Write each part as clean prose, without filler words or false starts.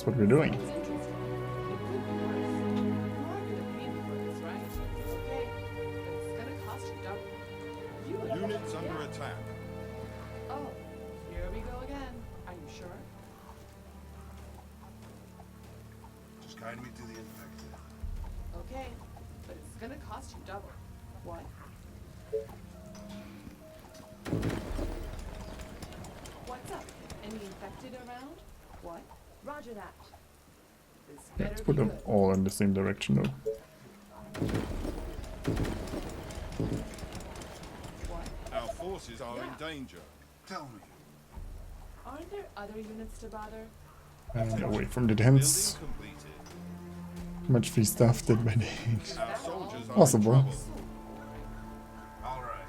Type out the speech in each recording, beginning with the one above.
That's what we're doing. Units under attack. Oh, here we go again. Are you sure? Just guide me to the infected. Okay, but it's gonna cost you double. What? What's up? Any infected around? What? Roger that. This better Let's be put them good. all in the same direction though. What? Our forces are in Yeah. danger. Tell me. Aren't there other units to bother? And away from the Building tents. completed. Much free stuff did by the Our soldiers are Possible. in trouble. All right.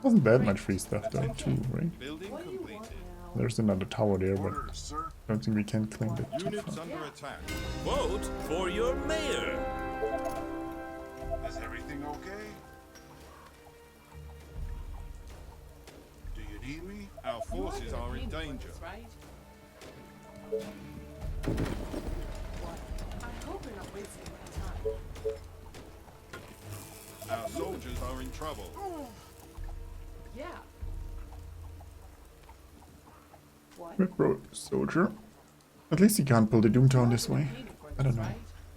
Wasn't that much free stuff though, too, right? Building What do you want completed. now? There's another tower there, but Orders, sir. don't think we can claim that too Units far. under attack. Vote for your mayor. Is everything okay? Do you need me? Our forces are in danger. Right? What? I hope you're not wasting my time. Our soldiers are in trouble. Yeah. What? Red Road Soldier. At least he can't pull the Doomtown this way. I don't know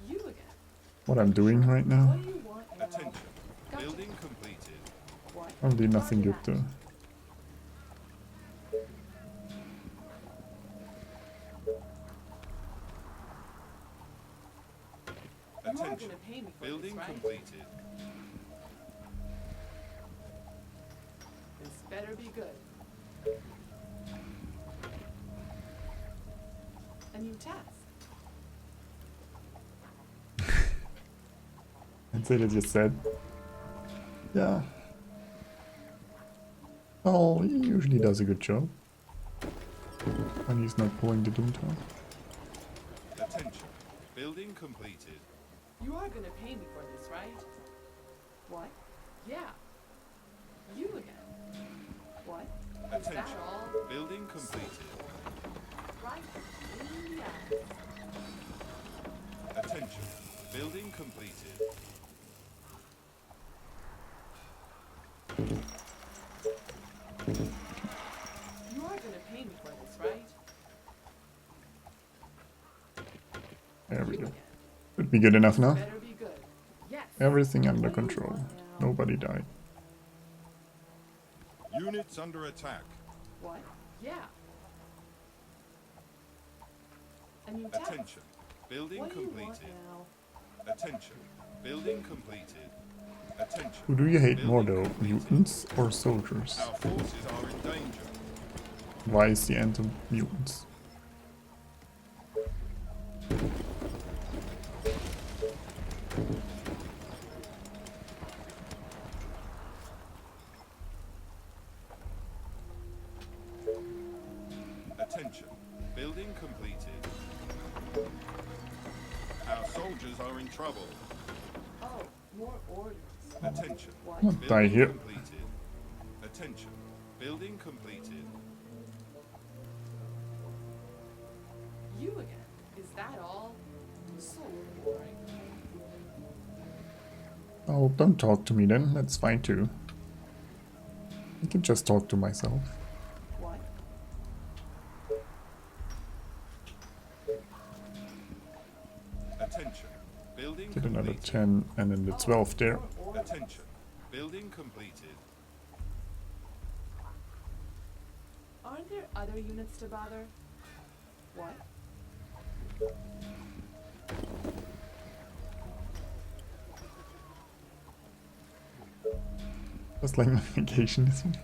You again. what I'm doing right now. What do you want now? Attention. Gotcha. Building completed. What? Probably nothing Roger good that. though. You are Attention. gonna pay me for Building this, right? completed. This better be good. A new task. I'd say that you said. Yeah. Oh, he usually does a good job. When he's not pulling the Doomtown. Attention. Building completed. You are gonna pay me for this, right? What? Yeah. You again. What? Is that Attention. all? Building completed. Right. Yeah. Attention. Building completed. You are gonna pay me for this, right? There we You go. again. Would be good enough now. Better be good. Yes. Everything under What do you control. want now? Nobody died. Units under attack. What? Yeah. A new task. Attention. Building What do you want completed. now? Attention. Building completed. Attention. Who do you hate more Building though? completed. Mutants or soldiers? Our forces are in danger. Why is the end of mutants? Attention. Building completed. Our soldiers are in trouble. Oh, more orders. Attention. What? Not die here. Completed. Attention. Building completed. You again. Is that all? So boring. Oh, don't talk to me then. That's fine too. I can just talk to myself. What? Attention. Building Get another completed. 10 and then the 12 there. More orders. Attention. Building completed. Aren't there other units to bother? What? Just like my vacation this week.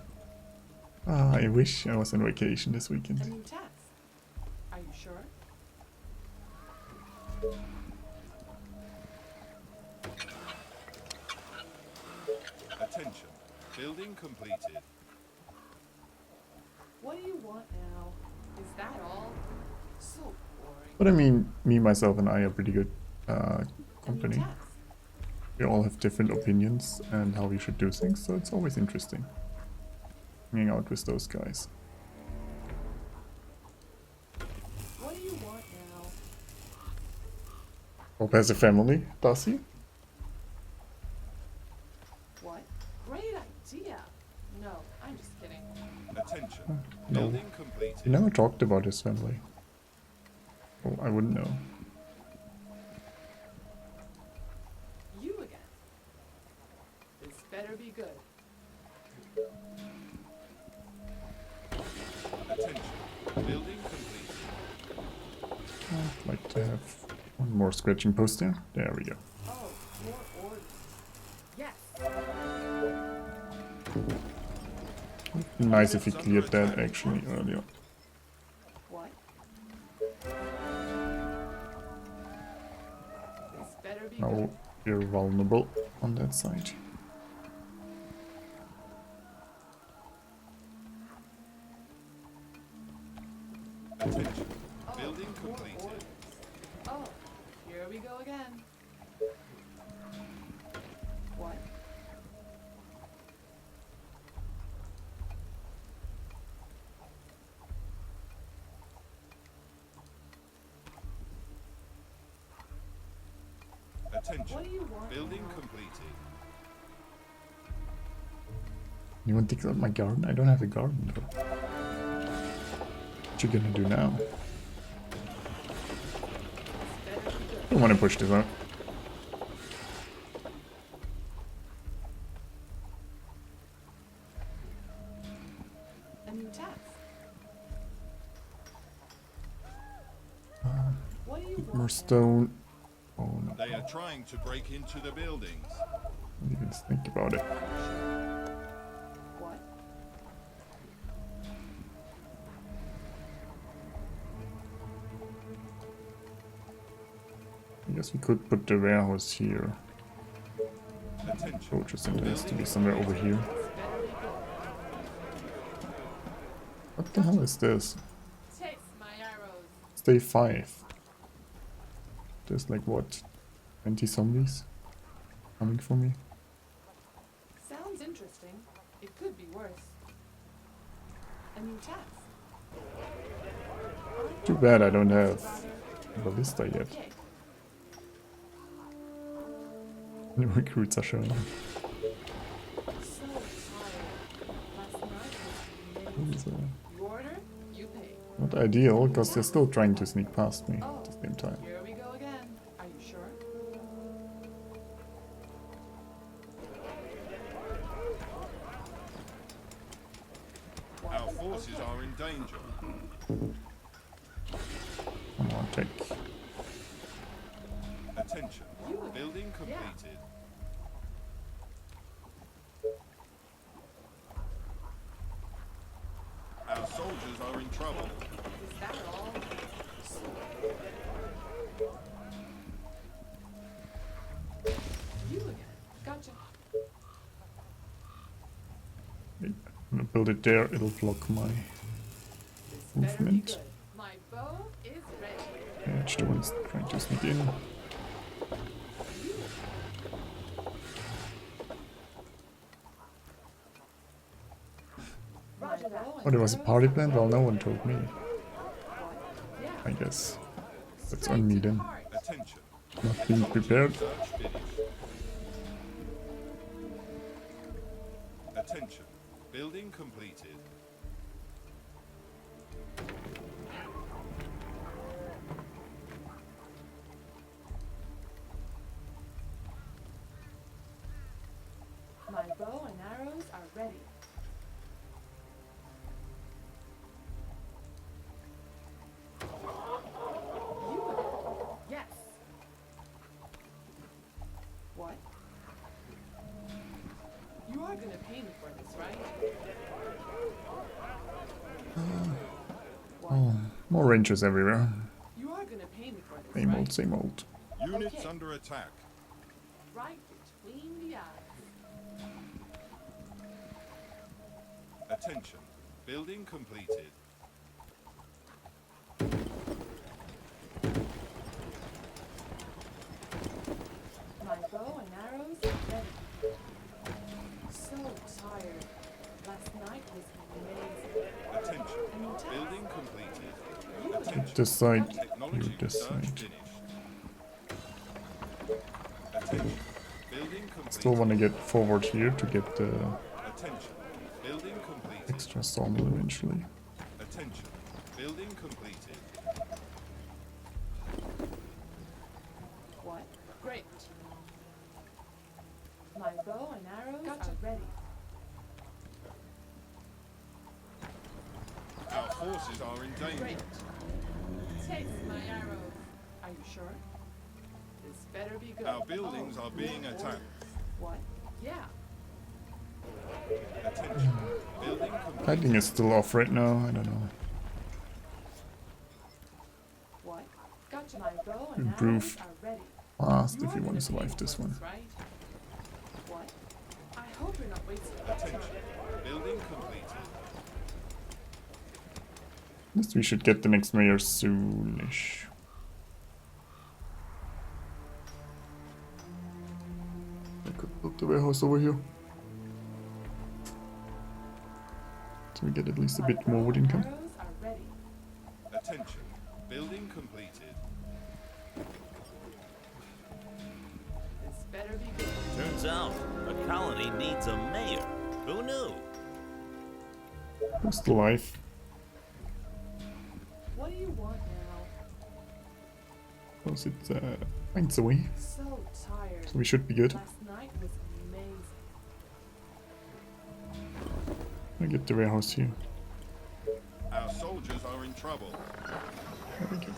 Ah, I wish I was on vacation this A weekend. new task. Are you sure? Attention. Building completed. What do you want now? Is that all? So boring. But I mean, me, myself, and I are pretty good A new company. task. We all have different opinions and how we should do things, so it's always interesting hanging out with those guys. What do you want now? Hope has a family, does he? What? Great idea. No, I'm just kidding. Attention. No. Building He completed. never talked about his family. Oh, I wouldn't know. You again. This better be good. Attention. Building completed. I'd like to have one more scratching post there. There we go. Oh, more orders. Yes. Nice if he cleared that actually earlier. What? This better be Now good. we're vulnerable on that side. Attention. Oh, Building more completed. orders. Oh, here we go again. What? Attention. What do you want? Building now? completed. Anyone digs out my garden? I don't have a garden though. What you gonna do now? This better be good. Don't want to push this out. A new task. What do you want? More now? stone. Oh no, They are trying to break into the buildings. don't even think about it. What? I guess we could put the warehouse here. Attention. Soldier center has to be somewhere over here. This better be good. What the hell is this? Taste my arrows. Stay 5. There's like what? 20 zombies coming for me. Sounds interesting. It could be worse. A new task. Too bad I don't have a ballista yet. Okay. New recruits are showing up. So tired. Last night was This is, amazing. You order, you pay. not ideal, because they're still trying to sneak past me at the same time. Here we go again. Are you sure? Our forces are in danger. Come on, take. Attention. Building completed. Our soldiers are in trouble. Is that all? You again. Gotcha. I'm gonna build it there, it'll block my This better be movement. good. My bow is ready. Edge, the one's trying to sneak in. Roger that. Oh, there was a party planned? Well, no one told me. Yeah. I guess. That's Straight on me to the then. heart. Attention. Not being prepared. Search finished. Attention. Building completed. My bow and arrows are ready. You again. Yes. What? You are gonna pay me for this, right? What? Oh, more rangers everywhere. You are gonna pay me for this, Same right? old, same old. Units Okay. under attack. Right between the eyes. Attention. Building completed. My bow and arrows are ready. So tired. Last night was amazing. Attention. A new task. Building completed. You again. Attention. This side, you Technology this research side. finished. Attention. Building completed. Still want to get forward here to get the Attention. Building completed. extra sawmill eventually. Attention. Building completed. What? Great. My bow and arrows are ready. Our forces are in danger. Great. Taste my arrows. Are you sure? This better be good. Our buildings are being attacked. What? Yeah. Attention. Building completed. Lighting is still off right now, I don't know. What? Gotcha. My bow and Improve arrows are ready. fast if are you want gonna to survive pay this for one. right? What? I hope you're not wasting your Attention. time. Building completed. At least we should get the next mayor soonish. I could build the warehouse over here. So we get at least a bit more wood income. Arrows are ready. Attention. Building completed. This better be good. Turns out, a colony needs a mayor. Who knew? Who's still alive? What do you want now? Because it finds a way. So tired. So we should be good. Last night was amazing. I get the warehouse here. Our soldiers are in trouble. There we go.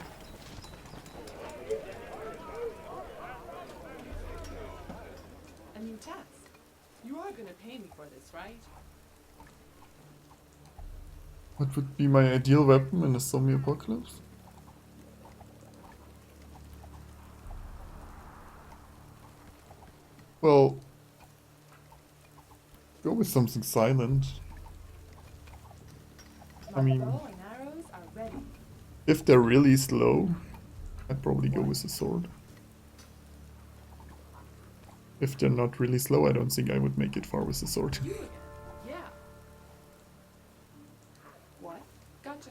A new task. You are gonna pay me for this, right? What would be my ideal weapon in a zombie apocalypse? Well, go with something silent. My mean- bow and arrows are ready. If they're really slow, I'd probably go with a sword. If they're not really slow, I don't think I would make it far with a sword. You again. Yeah. What? Gotcha.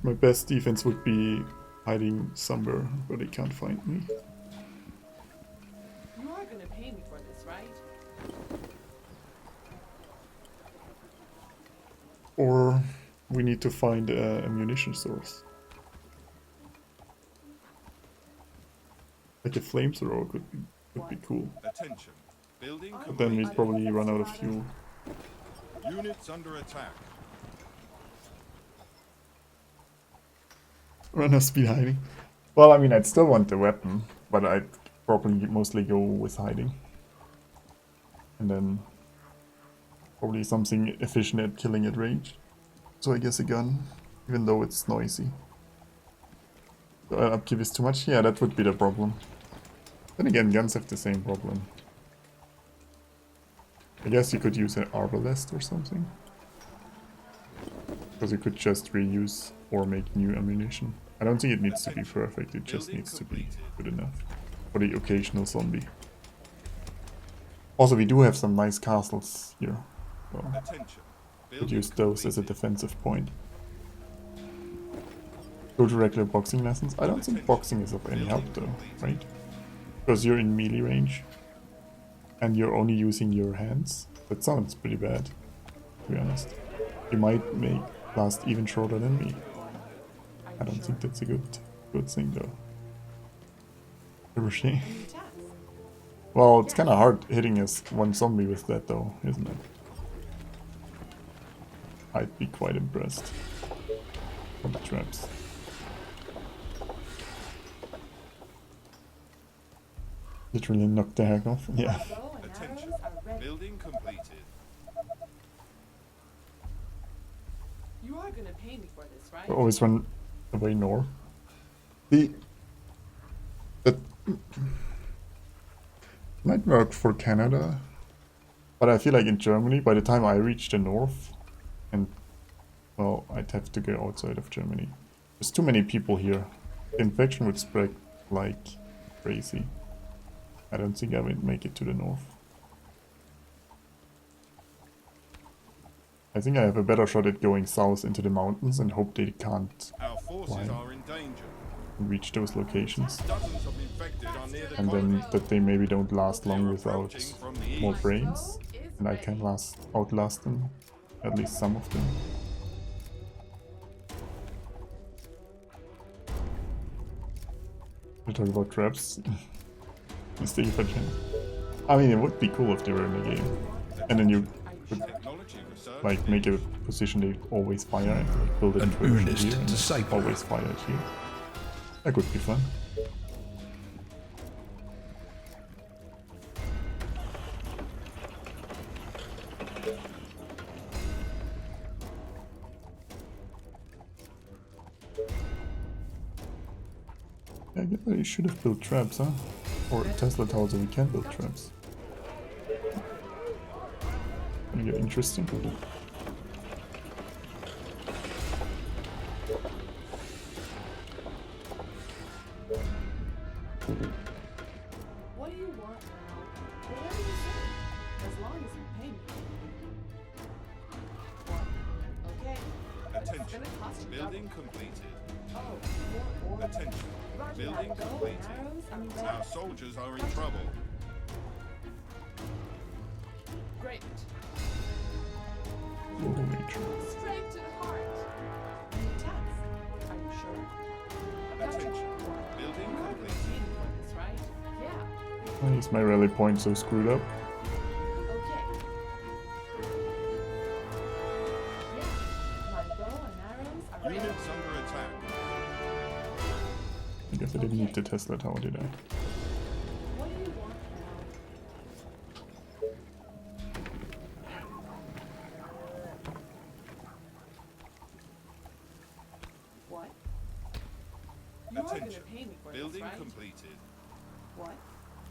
My best defense would be hiding somewhere where they can't find me. You are gonna pay me for this, right? Or we need to find a ammunition source. Like a flamethrower could be cool. Attention. Building But completed. then we'd probably run out of fuel. Units under attack. Runner speed hiding. Well, I mean, I'd still want the weapon, but I'd probably mostly go with hiding. And then probably something efficient at killing at range. So I guess a gun, even though it's noisy. Upkeep is too much? Yeah, that would be the problem. Then again, guns have the same problem. I guess you could use an arbalest or something. Because you could just reuse or make new ammunition. I don't think it needs to be perfect, it just needs to be good enough. For the occasional zombie. Also, we do have some nice castles here. So Attention. could use those as a defensive point. Go to regular boxing lessons. I don't think boxing is of any help though, right? Because you're in melee range. And you're only using your hands. That sounds pretty bad, to be honest. You might make last even shorter than me. I don't think that's a good thing though. Ricochet. New task. Well, it's kind of hard hitting us one zombie with that though, isn't it? I'd be quite impressed. From the traps. Literally knocked the heck off. Yeah. My bow and Attention. arrows are ready. Building completed. You are gonna pay me for this, right? Always run away north. That might work for Canada, but I feel like in Germany, by the time I reach the north, and well, I'd have to go outside of Germany. There's too many people here. The infection would spread like crazy. I don't think I would make it to the north. I think I have a better shot at going south into the mountains and hope they can't. Our forces Why? are in danger. reach those locations. Dozens of infected are near the And colony. then that they maybe don't last long They're without approaching from the more east. brains. And I can outlast them. At least some of them. We talk about traps. Let's take a chance. I mean, it would be cool if they were in the game. And then you could Technology research like make a position they always fire at, like build it An into a earnest here and disciple. always fire at here. That could be fun. Yeah, I guess I should have built traps, huh? Or a Tesla tower so we can build traps. Gonna get interesting. What do you want now? Whatever you say, as long as you pay me. What? Okay. It's Attention. gonna cost you Building double. completed. Oh, more orders. Attention. Roger Building that. Bow and completed. arrows, I mean, Our soldiers are in trouble. great. Low nature. Straight to the heart. Any attacks? Are you sure? Gotcha. Attention. Building You're completed. paying for this, right? Yeah. Why is my rally point so screwed up? Okay. Yeah. My bow and arrows are ready. Units under attack. I guess I didn't need the Tesla tower, did I? What do you want now? What? You are gonna Attention. pay me for Building this, right? completed. What?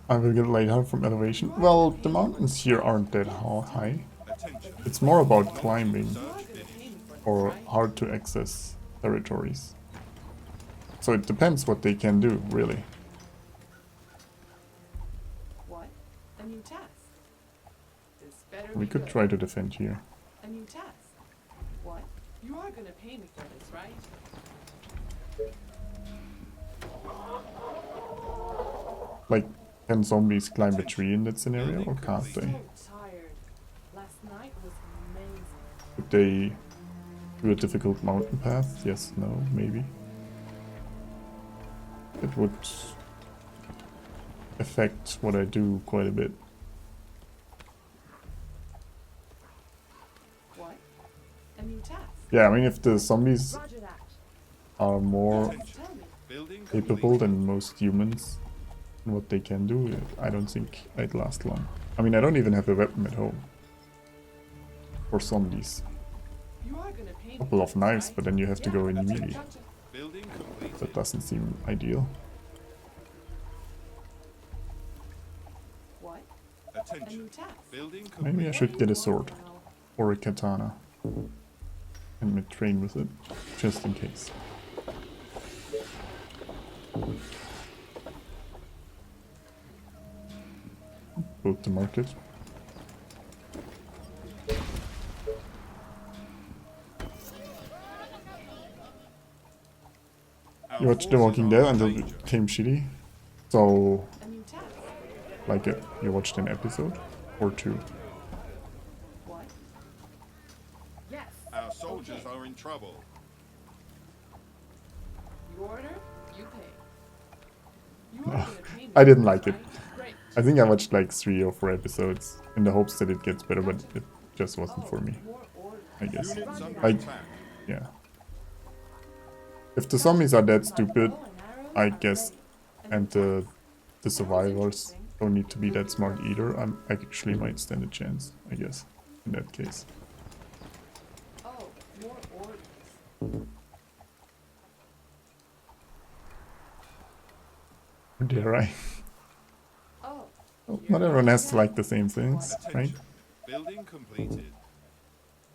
I will get laid out from elevation. Well, the mountains here aren't that high. Attention. It's more about climbing Search You are gonna finished. pay me for this, or right? hard to access territories. So it depends what they can do, really. What? A new task. This better We be could good. try to defend here. A new task. What? You are gonna pay me for this, right? Like, can zombies climb a tree in that scenario, or can't they? So tired. Last night was amazing. Could they do a difficult mountain path? Yes, no, maybe. It would affect what I do quite a bit. What? A new task. Yeah, I mean, if the zombies Roger that. are more Tell me. Building capable completed. than most humans in what they can do, I don't think I'd last long. I mean, I don't even have a weapon at home. For zombies. You are gonna pay me. A couple for of this, knives, right? but then you have to go in melee. Gotcha. Building completed. That doesn't seem ideal. What? A Attention. new task. Building Maybe I completed. should get a sword. Now, Or a katana. And train with it. Just in case. Go to market. Our You watched The forces Walking are Dead in until danger. it became shitty. So, a new task. like, you watched an episode or two. What? Yes. Our soldiers Okay. are in trouble. You order, you pay. You are gonna pay me I didn't for like this, it. right? Great. I think I watched like 3 or 4 episodes in the hopes that it gets better, but it just wasn't Oh, for me, more orders. I guess. Units under I- attack. Yeah. If the zombies are that My stupid, bow and arrows I are guess, ready. A and new task. the survivors don't need to be that smart either, I actually might stand a chance, I guess, in that case. Oh, more orders. Dare I? Oh. Well, you're not everyone has to right. like the same things, right? Attention. Building completed.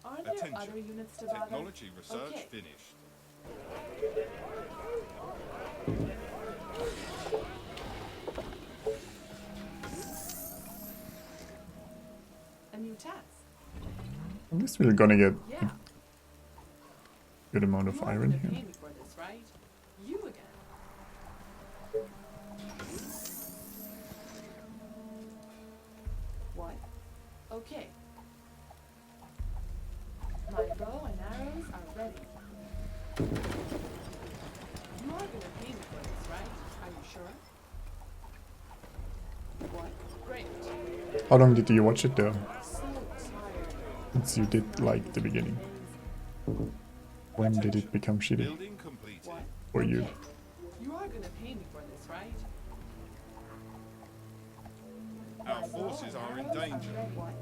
Are there Attention. other units to bother? Technology research Okay. finished. A new task. At least we're gonna get Yeah. good amount of You are iron gonna here. pay me for this, right? You again. How long did you watch it though? So tired. Since you did like the beginning. When did it become shitty Building completed. What? for you? You are gonna pay me for this, right? Our forces are in danger. What?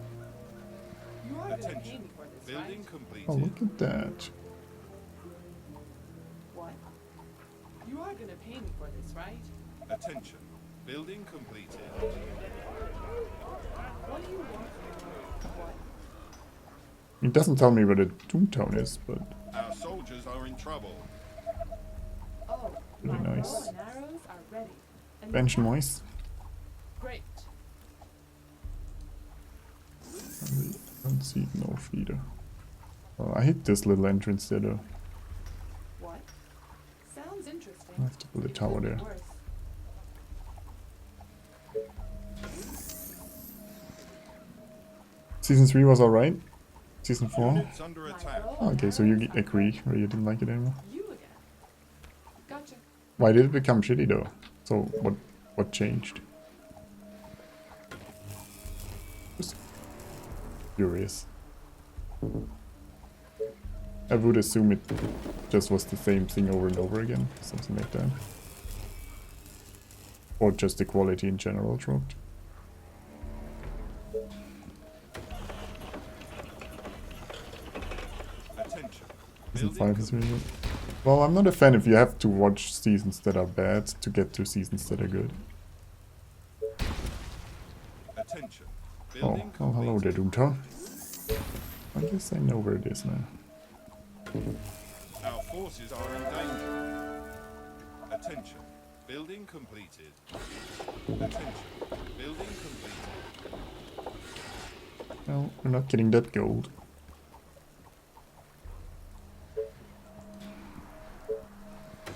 You are gonna pay Attention. me for this, Building right? completed. Oh, look at that. What? You are gonna pay me for this, right? Attention. Building completed. What do you want from me? What? It doesn't tell me where the Toontown is, but Our soldiers are in trouble. Oh, Really my nice. bow and arrows are ready. And bench my- noise. Great. I don't see no feeder. Oh, I hate this little entrance there though. What? Sounds interesting. I have to build a It tower could be there. worse. Season 3 was alright. Season 4. Units under attack. Oh, okay, so you agree, or you didn't like it anymore. You again. Gotcha. Why did it become shitty though? So what changed? Just curious. I would assume it just was the same thing over and over again, something like that. Or just the quality in general dropped. Attention. Season Building 5 is really good. Well, I'm not a fan if you have to watch seasons that are bad to get to seasons that are good. Attention. Oh, Building well, hello there, completed. Doomtown. I guess I know where it is now. Our forces are in danger. Attention. Building completed. Attention. Building completed. Well, we're not getting that gold.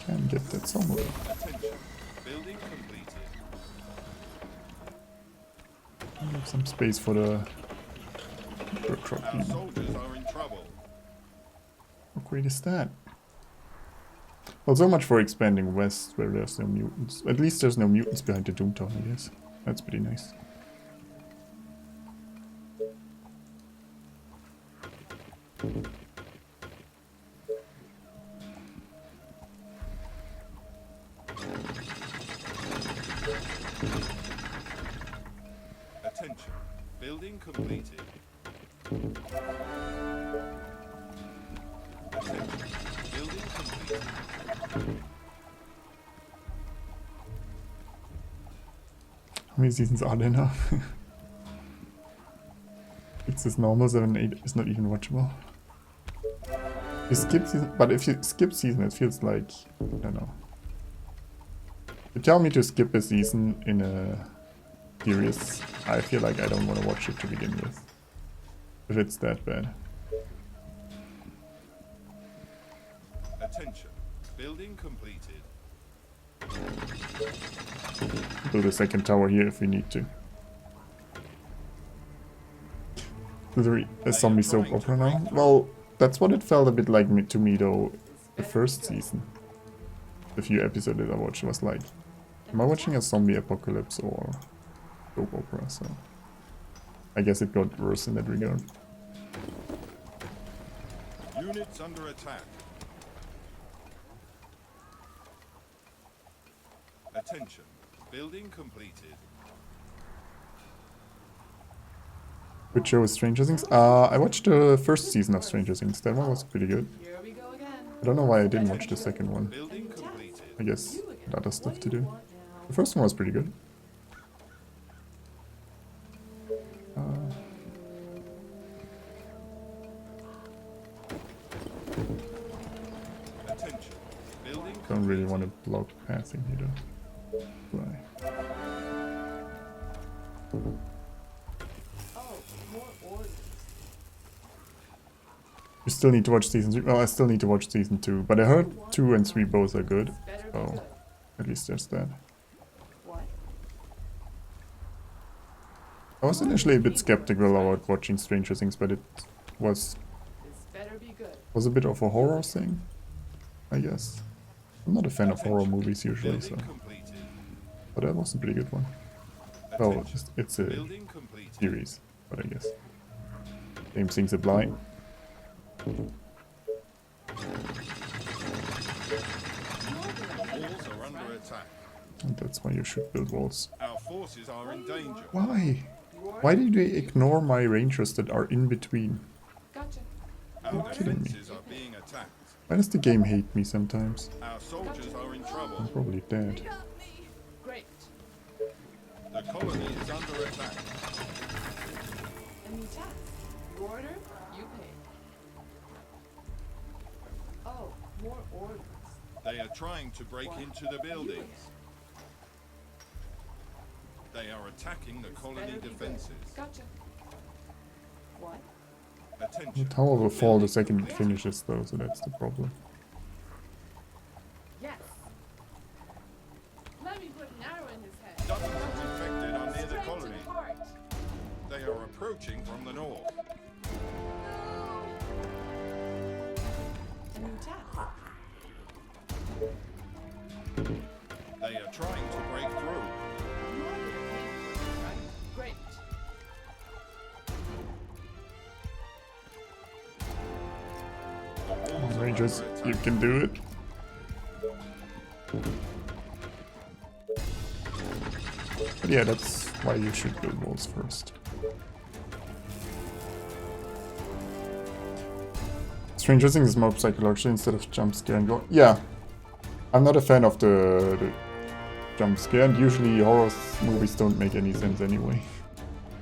Can get that somewhere. Attention. Building completed. I have some space for the workshop Our even. soldiers are in trouble. How great is that? Well, so much for expanding west where there's no mutants. At least there's no mutants behind the Doomtown, I guess. That's pretty nice. Attention. Building completed. Attention. Building completed. How many seasons are there now? It's just normal, 7, 8 is not even watchable. You skip season, but if you skip season, it feels like, I don't know. You tell me to skip a season in a series, I feel like I don't want to watch it to begin with. If it's that bad. Attention. Building completed. Build a second tower here if we need to. Literally a zombie soap opera now. Well, that's what it felt a bit like to me though, the first season. The few episodes that I watched was like, am I watching a zombie apocalypse or soap opera? So I guess it got worse in that regard. Units under attack. Attention. Building completed. Which show is Stranger Things? I watched the first season of Stranger Things. That one was pretty good. Here we go again. I don't know why I didn't watch the second one. Building completed. I guess You again. had other stuff What to do you do. want now? The first one was pretty good. Attention. Building Don't really want to block passing here though. Why? Oh, more orders. You still need to watch season 3. Well, I still need to watch season 2. But I heard 2 and 3 both are good. Better be So good. at least there's that. What? I was initially a bit skeptical about watching Stranger Things, but it was This better be good. a bit of a horror thing, I guess. I'm not a fan of horror movies usually, so Building completed. but that was a pretty good one. Oh, Attention. it's a Building completed. series, but I guess same things apply. Walls are under attack. And that's why you should build walls. Our forces are in danger. Why? Why did they ignore my rangers that are in between? Gotcha. Our kidding me. defenses are being attacked. Why does the game hate me sometimes? Our soldiers are in I'm trouble. probably dead. Great. The colony is under attack. A new task. You order, you pay. Oh, more orders. They are trying to break into the buildings. They are attacking the colony Better be good. defenses. Gotcha. What? The Attention. tower will fall the second it finishes though, so that's the problem. Yes. Let me put an arrow in his head. Dozens of infected are near the Straight to colony. the heart. They are approaching from the north. A new task. They are trying to break through. You are gonna pay for this, right? Great. The walls are Rangers, under you attack. can do it. But yeah, that's why you should build walls first. Stranger Things is more psychological instead of jump scare and go. Yeah, I'm not a fan of the jump scare, and usually horror movies don't make any sense anyway.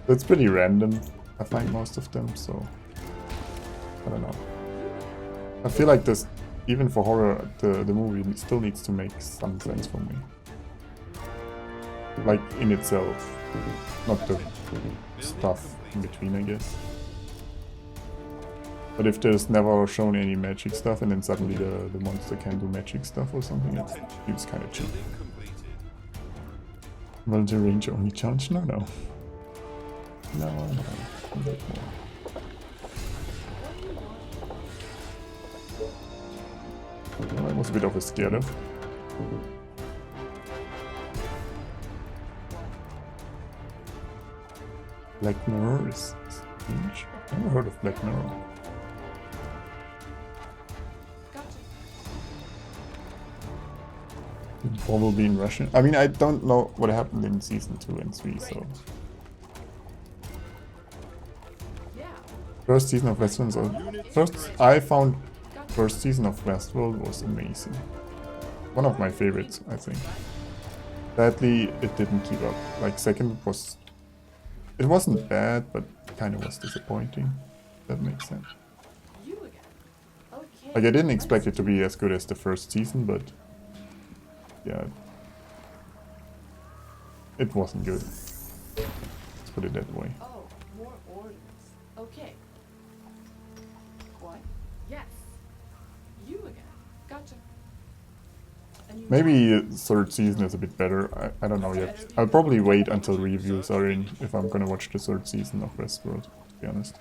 It's pretty random, I find most of them, so I don't know. I feel like this, even for horror, the movie still needs to make some sense for me. Like in itself, not the stuff in between, I guess. But if there's never shown any magic stuff and then suddenly the monster can do magic stuff or something, it feels kind of cheap. Building completed. Will the range only charge? No, no. No, no. A bit more. Well, I was a bit of a scared of. Black Mirror is strange. I've never heard of Black Mirror. Gotcha. Season 4 will be in Russian. I mean, I don't know what happened in season 2 and 3, so. Yeah. First season of Westworld. I found first season of Westworld was amazing. One of my favorites, I think. Sadly, it didn't keep up. Like second was, it wasn't bad, but kind of was disappointing. That makes sense. You again. Okay. Like I didn't expect it to be as good as the first season, but yeah, it wasn't good. Let's put it that way. Oh, more orders. Okay. What? Yes. You again. Gotcha. A new Maybe third season is a bit better. I don't know yet. I'll probably wait until reviews are in if I'm gonna watch the third season of Westworld, to be honest.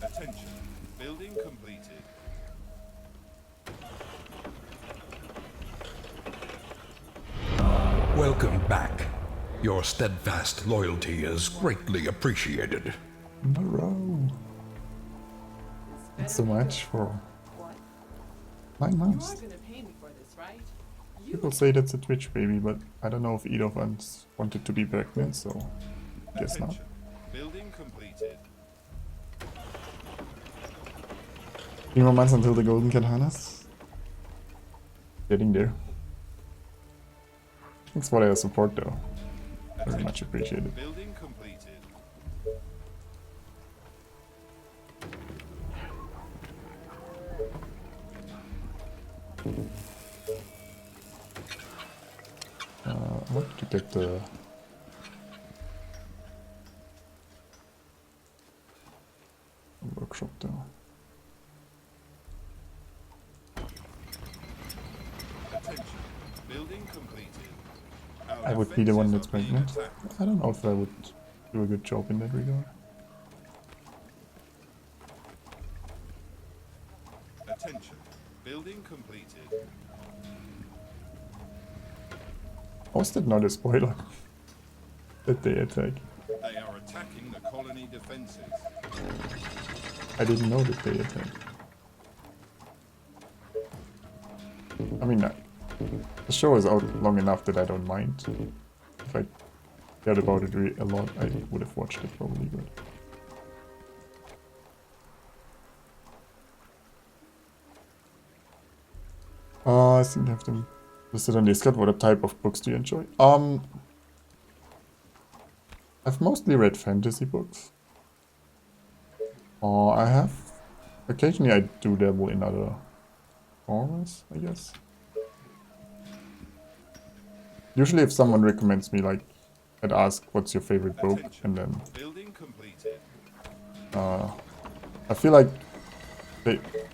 Attention. Building completed. Welcome back. Your steadfast loyalty is greatly appreciated. No. It's so much for What? 9 You months. are gonna pay me for this, right? You People say that's a Twitch baby, but I don't know if either of us wanted to be pregnant, so guess not. Attention. Building completed. 3 more months until the golden katanas. Getting there. Thanks for their support though. Very much appreciated. Building completed. I wanted to get the workshop though. Attention. Building completed. Our I would be the one that's defenses are being pregnant. attacked. I don't know if I would do a good job in that regard. Attention. Building completed. Was that not a spoiler? That they attack. They are attacking the colony defenses. I didn't know that they attack. I mean, the show is out long enough that I don't mind. If I cared about it a lot, I would have watched it probably, but... I think I have them listed on Discord. What type of books do you enjoy? I've mostly read fantasy books. I have... Occasionally I do dabble in other genres, I guess. Usually if someone recommends me, like, I'd ask, what's your favorite book? And then... Building completed. I feel like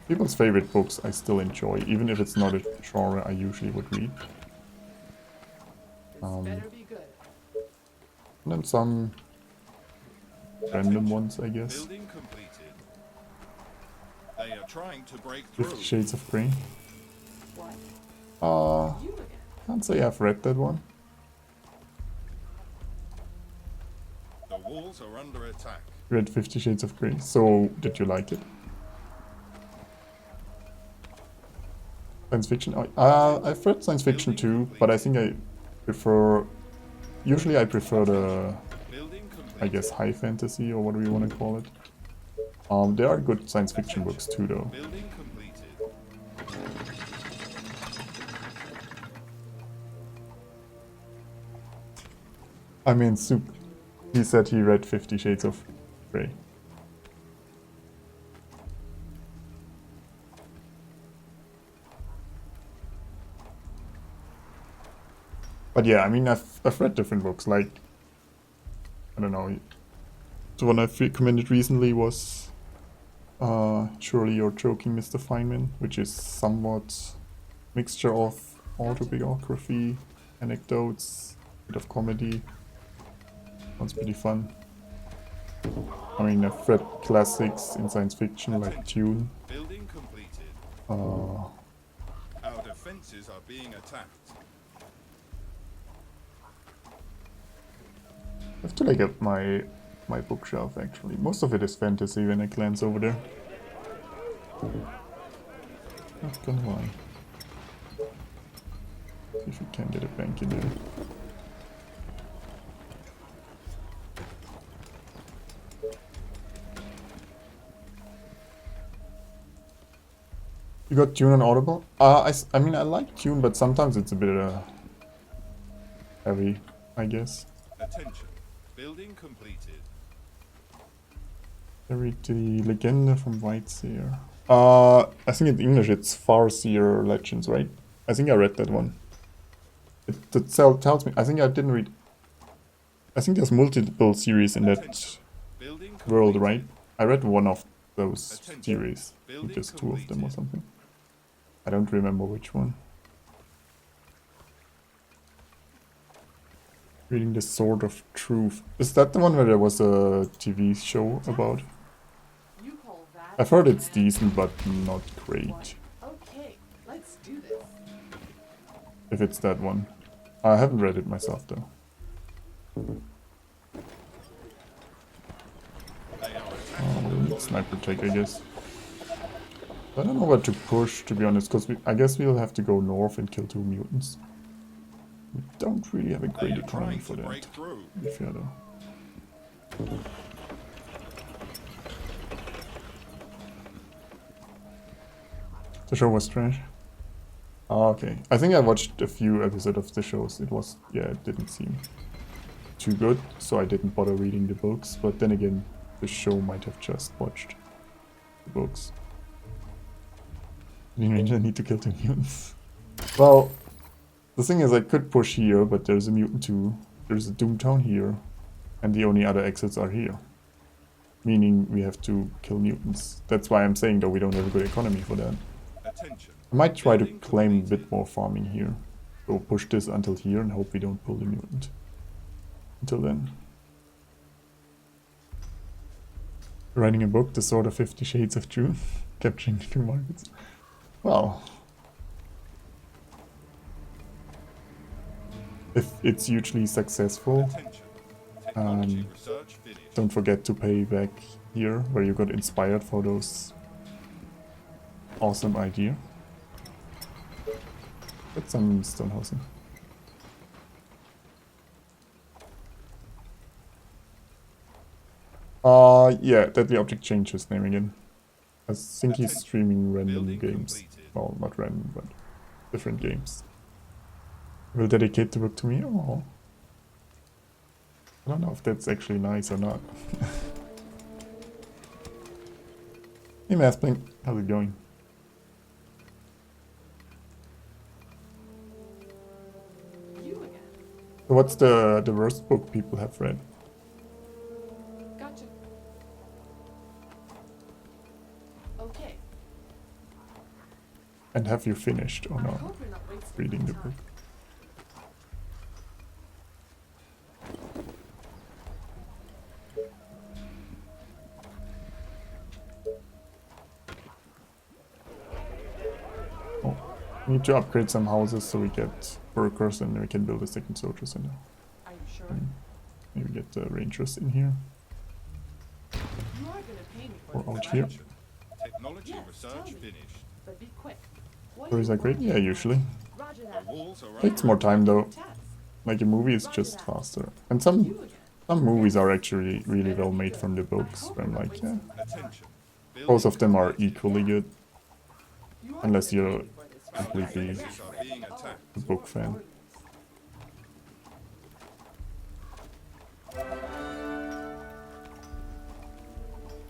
people's favorite books I still enjoy, even if it's not a genre I usually would read. Better be good. And then some random ones, I guess. Building completed. They are trying to break 50 through. Shades of Grey. What? You again. Can't say I've read that one. The walls are under attack. Read 50 Shades of Grey. So, did you like it? Science fiction? I've read science fiction too, but I think I prefer... Usually I prefer the, Building completed. I guess, high fantasy, or what do you want to call it. There are good science fiction books too, though. Building completed. I mean, Soup, he said he read 50 Shades of Grey. But yeah, I mean, I've read different books, like, I don't know, the one I've recommended recently was Surely You're Joking, Mr. Feynman, which is somewhat mixture of autobiography, anecdotes, bit of comedy. Sounds pretty fun. I mean, I've read classics in science fiction like Dune. Building completed. Uh, Our defenses are being attacked. I have to look at my bookshelf actually. Most of it is fantasy when I glance over there. Not gonna lie. See if we can get a bank in there. You got Dune on Audible? I mean, I like Dune, but sometimes it's a bit heavy, I guess. Attention. Building completed. I read the Legende from Whiteseer. I think in English it's Farseer Legends, right? I think I read that one. It tells me, I think I didn't read... I think there's multiple series in that Building world, completed. right? I read one of those Attention. series. Building Just two of them or completed. something. I don't remember which one. Reading the Sword of Truth. Is that the one where there was a TV show about? You call that? I've heard it's decent, but not great. Okay, let's do this. If it's that one. I haven't read it myself, though. They are Oh, we'll need sniper take, I guess. I don't know where to push, to be honest, because I guess we'll have to go north and kill 2 mutants. We don't really have a They great are economy trying for to that, break through. to be fair, though. The show was trash. Ah, okay. I think I watched a few episodes of the shows. It was, yeah, it didn't seem too good, so I didn't bother reading the books. But then again, the show might have just watched the books. Green Ranger need to kill 2 mutants. Well, the thing is I could push here, but there's a mutant too. There's a Doomtown here, and the only other exits are here. Meaning we have to kill mutants. That's why I'm saying though we don't have a good economy for that. Attention. I might try to Building claim a completed. bit more farming here. So push this until here and hope we don't pull the mutant. Until then. Writing a book, The Sword of 50 Shades of June. Capturing the 2 markets. Well. if it's hugely successful, Attention. Technology um, research finished. don't forget to pay back here where you got inspired for those awesome idea. That's some stone housing. Yeah, Deadly Object changed his name again. I think he's streaming random Building games. completed. Well, not random, but different games. Will dedicate the book to me? Oh. I don't know if that's actually nice or not. Hey Mathblink, how's it going? You again. So what's the worst book people have read? Gotcha. Okay. And have you finished or I not hope you're not wasting reading the time. book? Oh, we need to upgrade some houses so we get workers and then we can build a second soldier center. Are you sure? Maybe get the rangers in here You are gonna pay me for or this, out here. Attention. Technology Yes, research tell me. finished. but be quick. What Or do is you that great? want? Yeah, usually. Roger The that. walls are Takes under more time though. Test. Like a movie is just faster. And You again. some movies are actually really well made from the books. Where I'm like, yeah, attention. both of them are Building equally good, You are unless gonna you're pay me for this, right? completely defenses are being attacked. a book fan.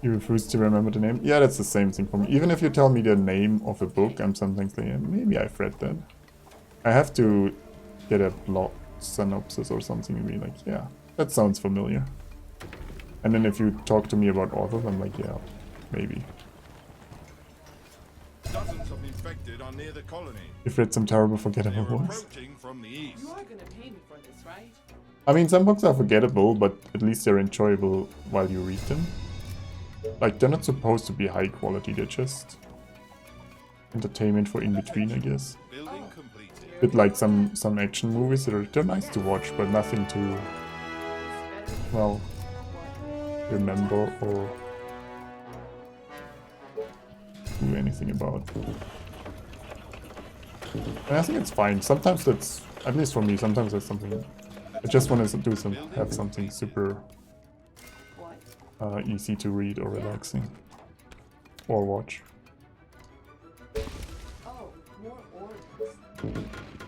You refuse to remember the name? Yeah, that's the same thing for me. Even if you tell me the name of a book, I'm sometimes like, yeah, maybe I've read that. I have to get a plot synopsis or something and be like, yeah, that sounds familiar. And then if you talk to me about authors, I'm like, yeah, maybe. Dozens of infected are near the colony. You've read some terrible, They forgettable are books. approaching from the east. You are gonna pay me for this, right? I mean, some books are forgettable, but at least they're enjoyable while you read them. Like, they're not supposed to be high quality, they're just entertainment for in between, I guess. Building completed. Bit like some action movies, they're nice to watch, but nothing to, well, remember or do anything about. And I think it's fine. Sometimes that's, at least for me, sometimes that's something. I just want to do some, have something super What? easy to read or relaxing or watch. Oh, more orders.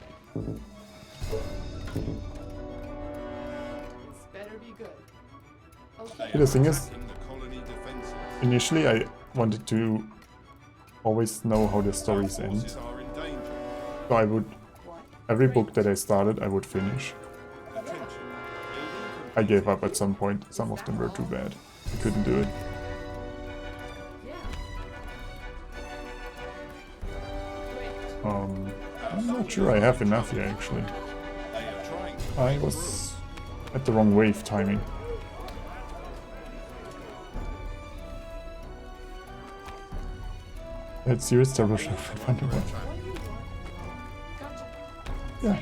This better be good. They Okay. The are thing is, attacking the colony defenses. initially I wanted to always know how the Our stories forces end. are in danger. So I would, What? every book that I started, I would finish. Attention. I gave up at some point. Some of them were too bad. I couldn't do it. Yeah. Great. I'm not sure I have enough here actually. They are trying to I was at the wrong wave timing. That's serious terrible shot for Wonder Woman. What do you want? Gotcha. Yeah.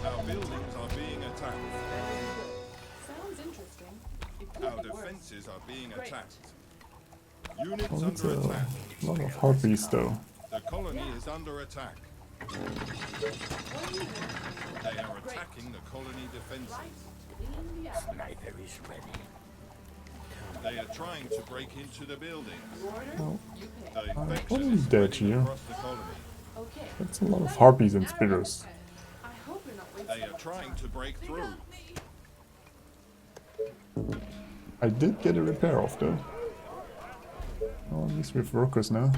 Our buildings are being attacked. Sounds interesting. It could Our be worse. defenses are being Great. attacked. Units Well, that's under a attack. lot of harpies though. The colony is under attack. What do you want? They are attacking the colony defenses. Right. Clean the atmosphere. Sniper is ready. They are trying to break into the buildings. Order. Well, You pay. The probably infection is dead spreading here. across the colony. Okay. That's a lot of harpies and spitters. I hope you're not wasting They are my trying time. to break through. I did get a repair off though. Oh, at least we have workers now.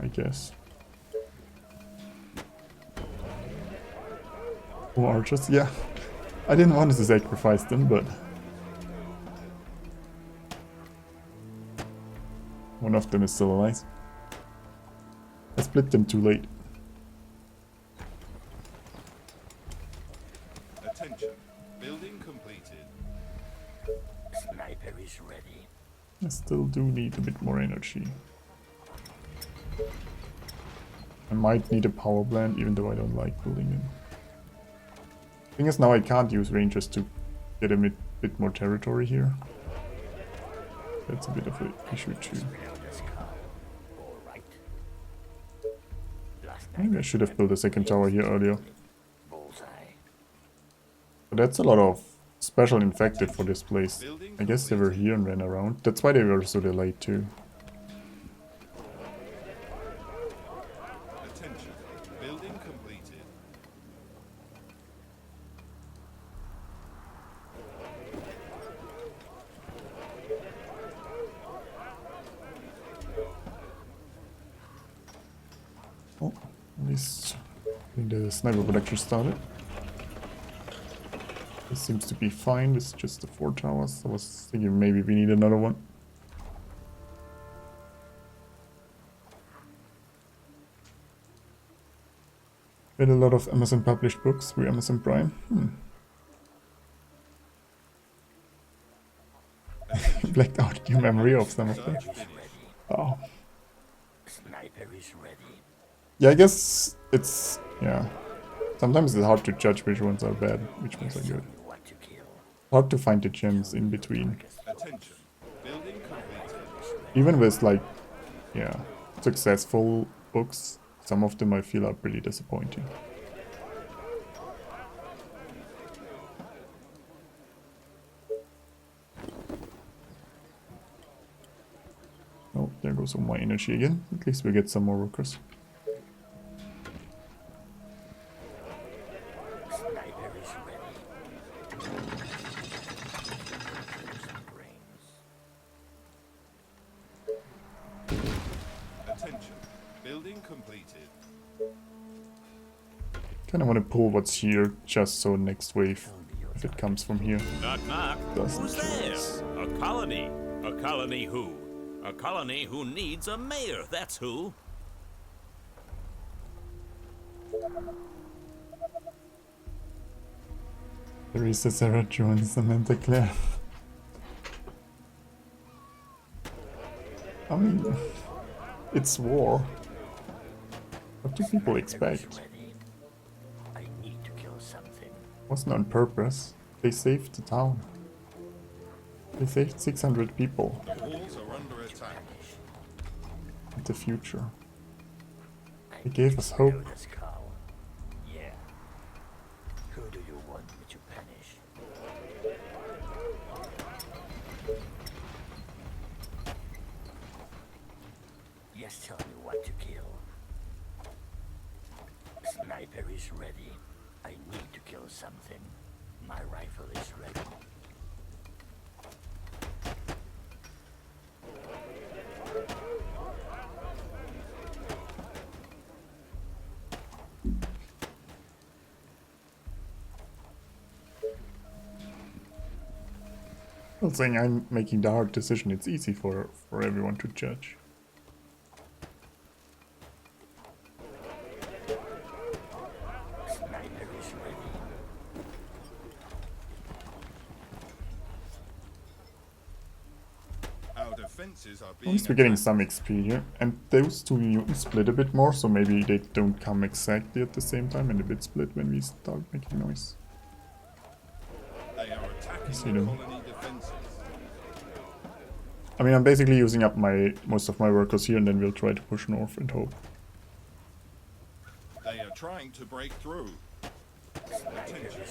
I guess. Oh, archers? Yeah. I didn't want to sacrifice them, but... one of them is still alive. I split them too late. Attention. Building completed. Sniper is ready. I still do need a bit more energy. I might need a power plant, even though I don't like building them. Thing is, now I can't use rangers to get a bit more territory here. That's a bit of an issue too. Maybe I should have built a second tower here earlier. But that's a lot of special infected for this place. I guess they were here and ran around. That's why they were so delayed too. Attention. Building completed. Oh, at least the sniper production started. This seems to be fine. It's just the 4 towers. I was thinking maybe we need another one. Read a lot of Amazon published books through Amazon Prime. Blacked out your memory of some of them. Oh. Yeah, I guess it's... yeah. Sometimes it's hard to judge which ones are bad, which ones are good. Hard to find the gems in between. Attention. Building completed. Even with like, yeah, successful books, some of them I feel are pretty disappointing. Oh, there goes all my energy again. At least we get some more workers. Attention. Building completed. Kinda wanna pull what's here just so next wave, if it comes from here. Knock, knock. Doesn't Who's kill there? us. A colony. A colony who? A colony who needs a mayor, that's who. Teresa, Sarah Jones, Samantha Claire. I mean, it's war. What do people expect? Wasn't on purpose. They saved the town. They saved 600 people. The walls are under attack. In the future. They gave us hope. Yeah. Who do you want me to punish? Yes, tell me what to kill. Sniper is ready. I need to kill something. My rifle is ready. Not saying I'm making the hard decision, it's easy for everyone to judge. Sniper is ready. Our defenses are At being least we're getting attacked. some XP here. And those two mutants split a bit more, so maybe they don't come exactly at the same time and a bit split when we start making noise. They are see attacking the them. colony defenses. I mean, I'm basically using up most of my workers here, and then we'll try to push north and hope. They are trying to break through. Attention.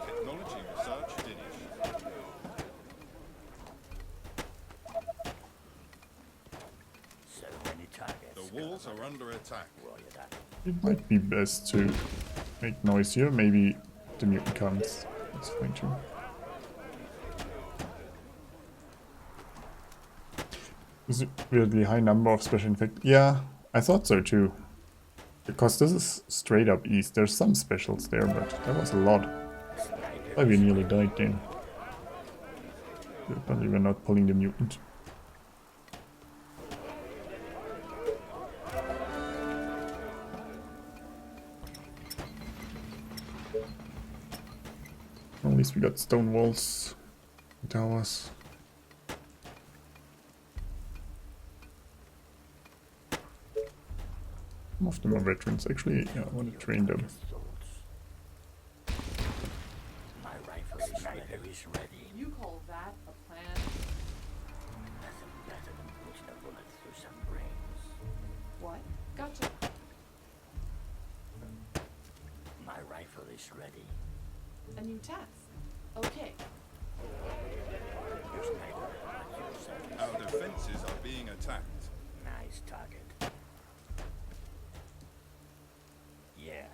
Technology research finished. So many targets. The walls are under attack. Roger that. It might be best to make noise here. Maybe the mutant comes. That's fine too. Is it really high number of special infected? Yeah, I thought so too. Because this is straight up east. There's some specials there, but that was a lot. Why we nearly died then. Apparently we're not pulling the mutant. At least we got stone walls, towers. Some of them are veterans. Actually, yeah, I want to train them. My rifle is ready. You call that a plan? Nothing better than putting a bullet through some brains. What? Gotcha. My rifle is ready. A new task. Okay. Your sniper at your service. Our defenses are being attacked. Nice target. Yeah.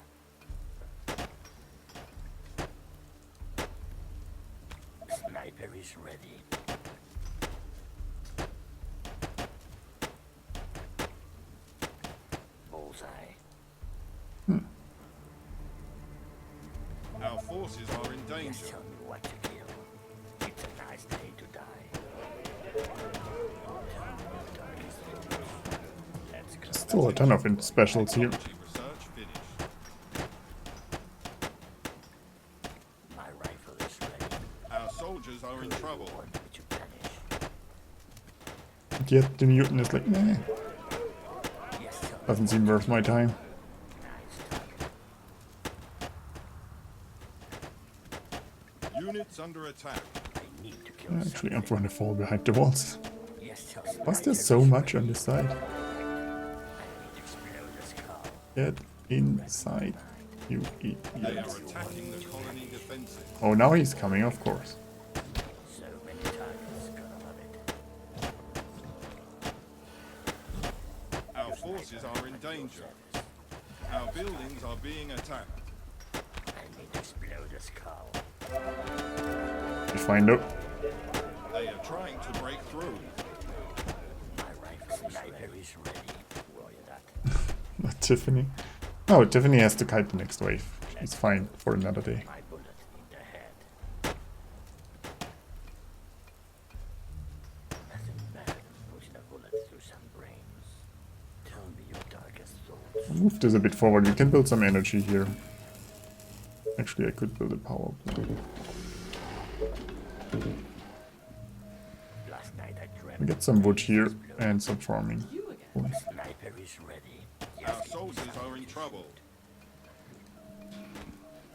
Sniper is ready. Bullseye. Our forces are in Just danger. tell me what to kill. It's a nice day to die. Tell me your darkest thoughts. Let's go. Still a ton of specials here. Technology research finished. My rifle is ready. Our soldiers are in trouble. Want me to finish? Yet the mutant is like, nah, Yes, tell me. doesn't seem worth my time. Nice target. Units under attack. I need to kill Actually, I'm something. trying to fall behind the walls. Yes, tell me. Why's there so much on this side? I need to explode the skull. Get inside, you They idiot. are attacking the colony defenses. Oh, now he's coming, of course. So many targets, gonna love it. Our forces are in danger. Our buildings are being attacked. I need to explode the skull. We find out. They are trying to break through. My rifle sniper is ready. Roger that. Not Tiffany. No, Tiffany has to kite the next wave. She's fine for another day. My bullet in the head. Nothing better than pushing a bullet through some brains. Tell me your darkest thoughts. I'll move this a bit forward. We can build some energy here. Actually, I could build a power plant. Last night I dreamt. We get some wood here and some farming. You again. Sniper is ready. Our Yes, soldiers are in trouble.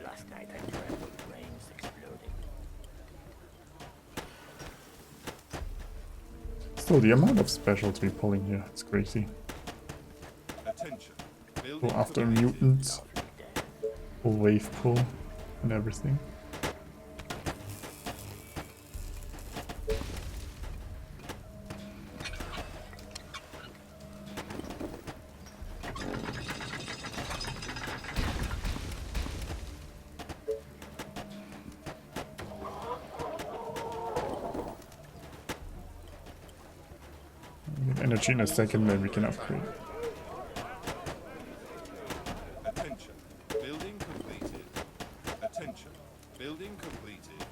last night I dreamt of brains exploding. Still, the amount of specials we're pulling here, it's crazy. Attention. Go Building after completed. mutants, Lovely death. full wave pull, and everything. We get energy in a second, then we can upgrade. Attention. Building completed. Attention. Building completed.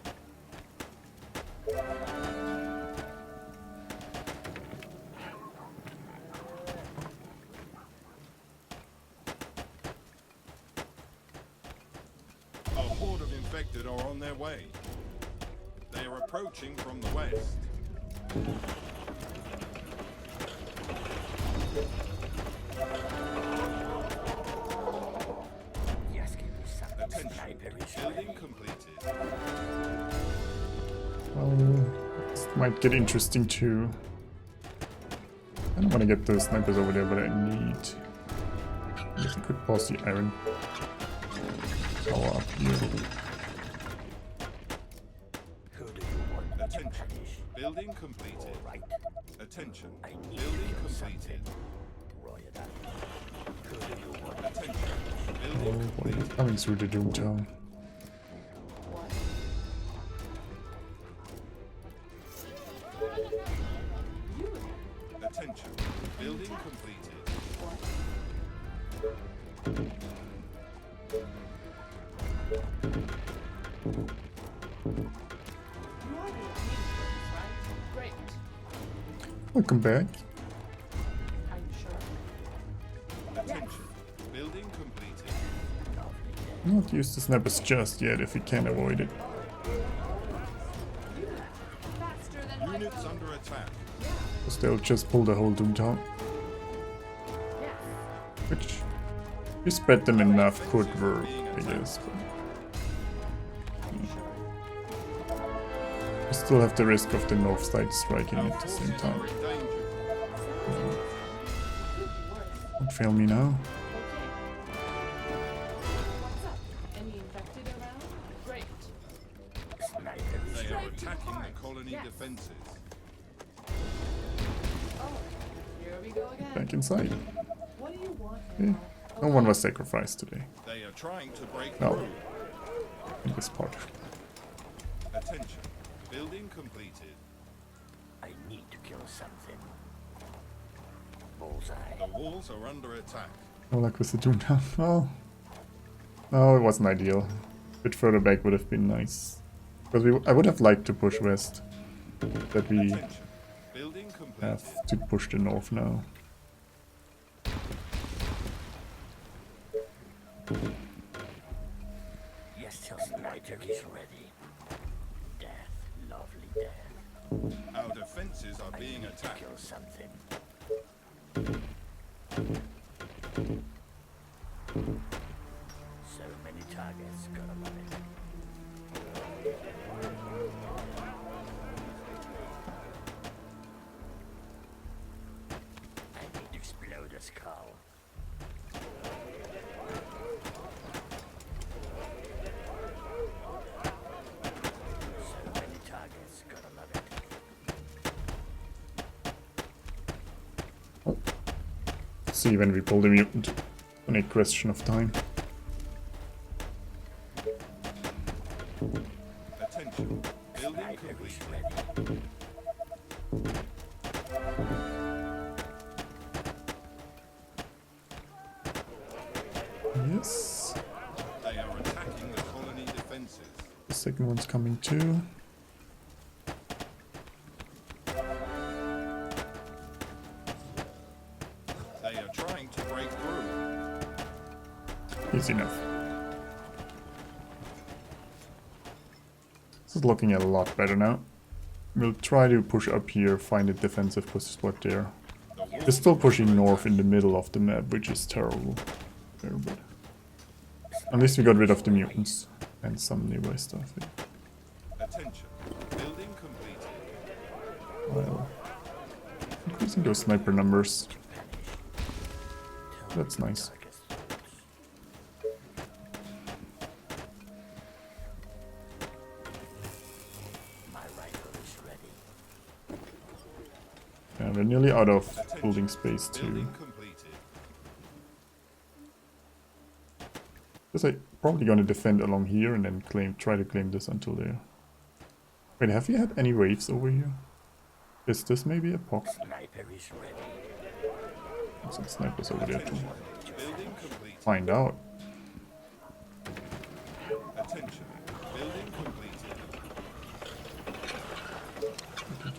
A horde of infected are on their way. They are approaching from the west. Yes, give me something. Attention. Sniper is Building ready. completed. Well, this might get interesting too. I don't want to get those snipers over there, but I need... I guess I could pause the iron power up here. Who do you want me to Attention. punish? Building completed. Right. Attention. I need to Building kill completed. something. Roger that. Who do you want me to Attention. punish? Oh Building boy, completed. it's coming through the Doom Town. What? You again. Attention. Building completed. What? You are the paying for this, right? Great. Welcome back. Are you sure? Attention. Building completed. Not use the snipers just yet if we can avoid it. Faster than my Units bow. under attack. Because they'll just pull the whole Doom Town. Yes. Which You spread them enough could work, I guess. But you still have the risk of the north side striking at the same time. Don't fail me now. What's up? Any infected around? Great. They are attacking the colony defenses. Oh, here we go again. Back inside. What do you want Okay. now? No one was sacrificed today. They are trying to break No. through. In this part. Attention. Building completed. I need to kill something. Bullseye. The walls are under attack. No luck with the doom down. Oh. No, it wasn't ideal. A bit further back would have been nice. Because I would have liked to push west. But we Attention. Building completed. have to push the north now. Yes, till sniper is ready. Death, lovely death. Our defenses are I being need to attacked. kill something. So many targets, gotta love it. I need to explode a skull. So many targets, gotta love it. See when we pull the mutant. Only a question of time. Attention. Building Sniper is completed. ready. Yes. They are attacking the colony defenses. The second one's coming too. They are trying to break through. Easy enough. This is looking a lot better now. We'll try to push up here, find a defensive spot there. They're still pushing north in the middle of the map, which is terrible. Very bad. At least we got rid of the mutants and some nearby stuff. Attention. Building completed. Well, increasing those sniper numbers. That's nice. My rifle is ready. Yeah, we're nearly out of building space too. Building completed. Because I'm probably gonna defend along here and then try to claim this until there. Wait, have you had any waves over here? Is this maybe a pox? Sniper is ready. Some snipers over there too. Building completed. Find out. Attention. Building completed.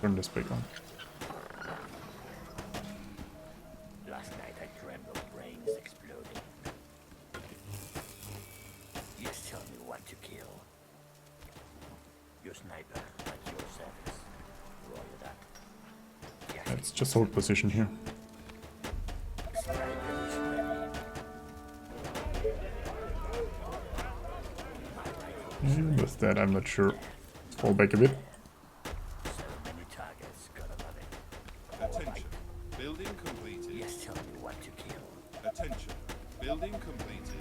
Turn this back on. Last night I dreamt of brains exploding. Just tell me what to kill. Your sniper at your service. Roll it up. Yes, Let's just hold position here. sniper is ready. My rifle is Even with that, I'm not sure. Fall back a bit. so many targets, gotta love it. Attention. Building completed. Yes, tell me what to kill. Attention. Building completed.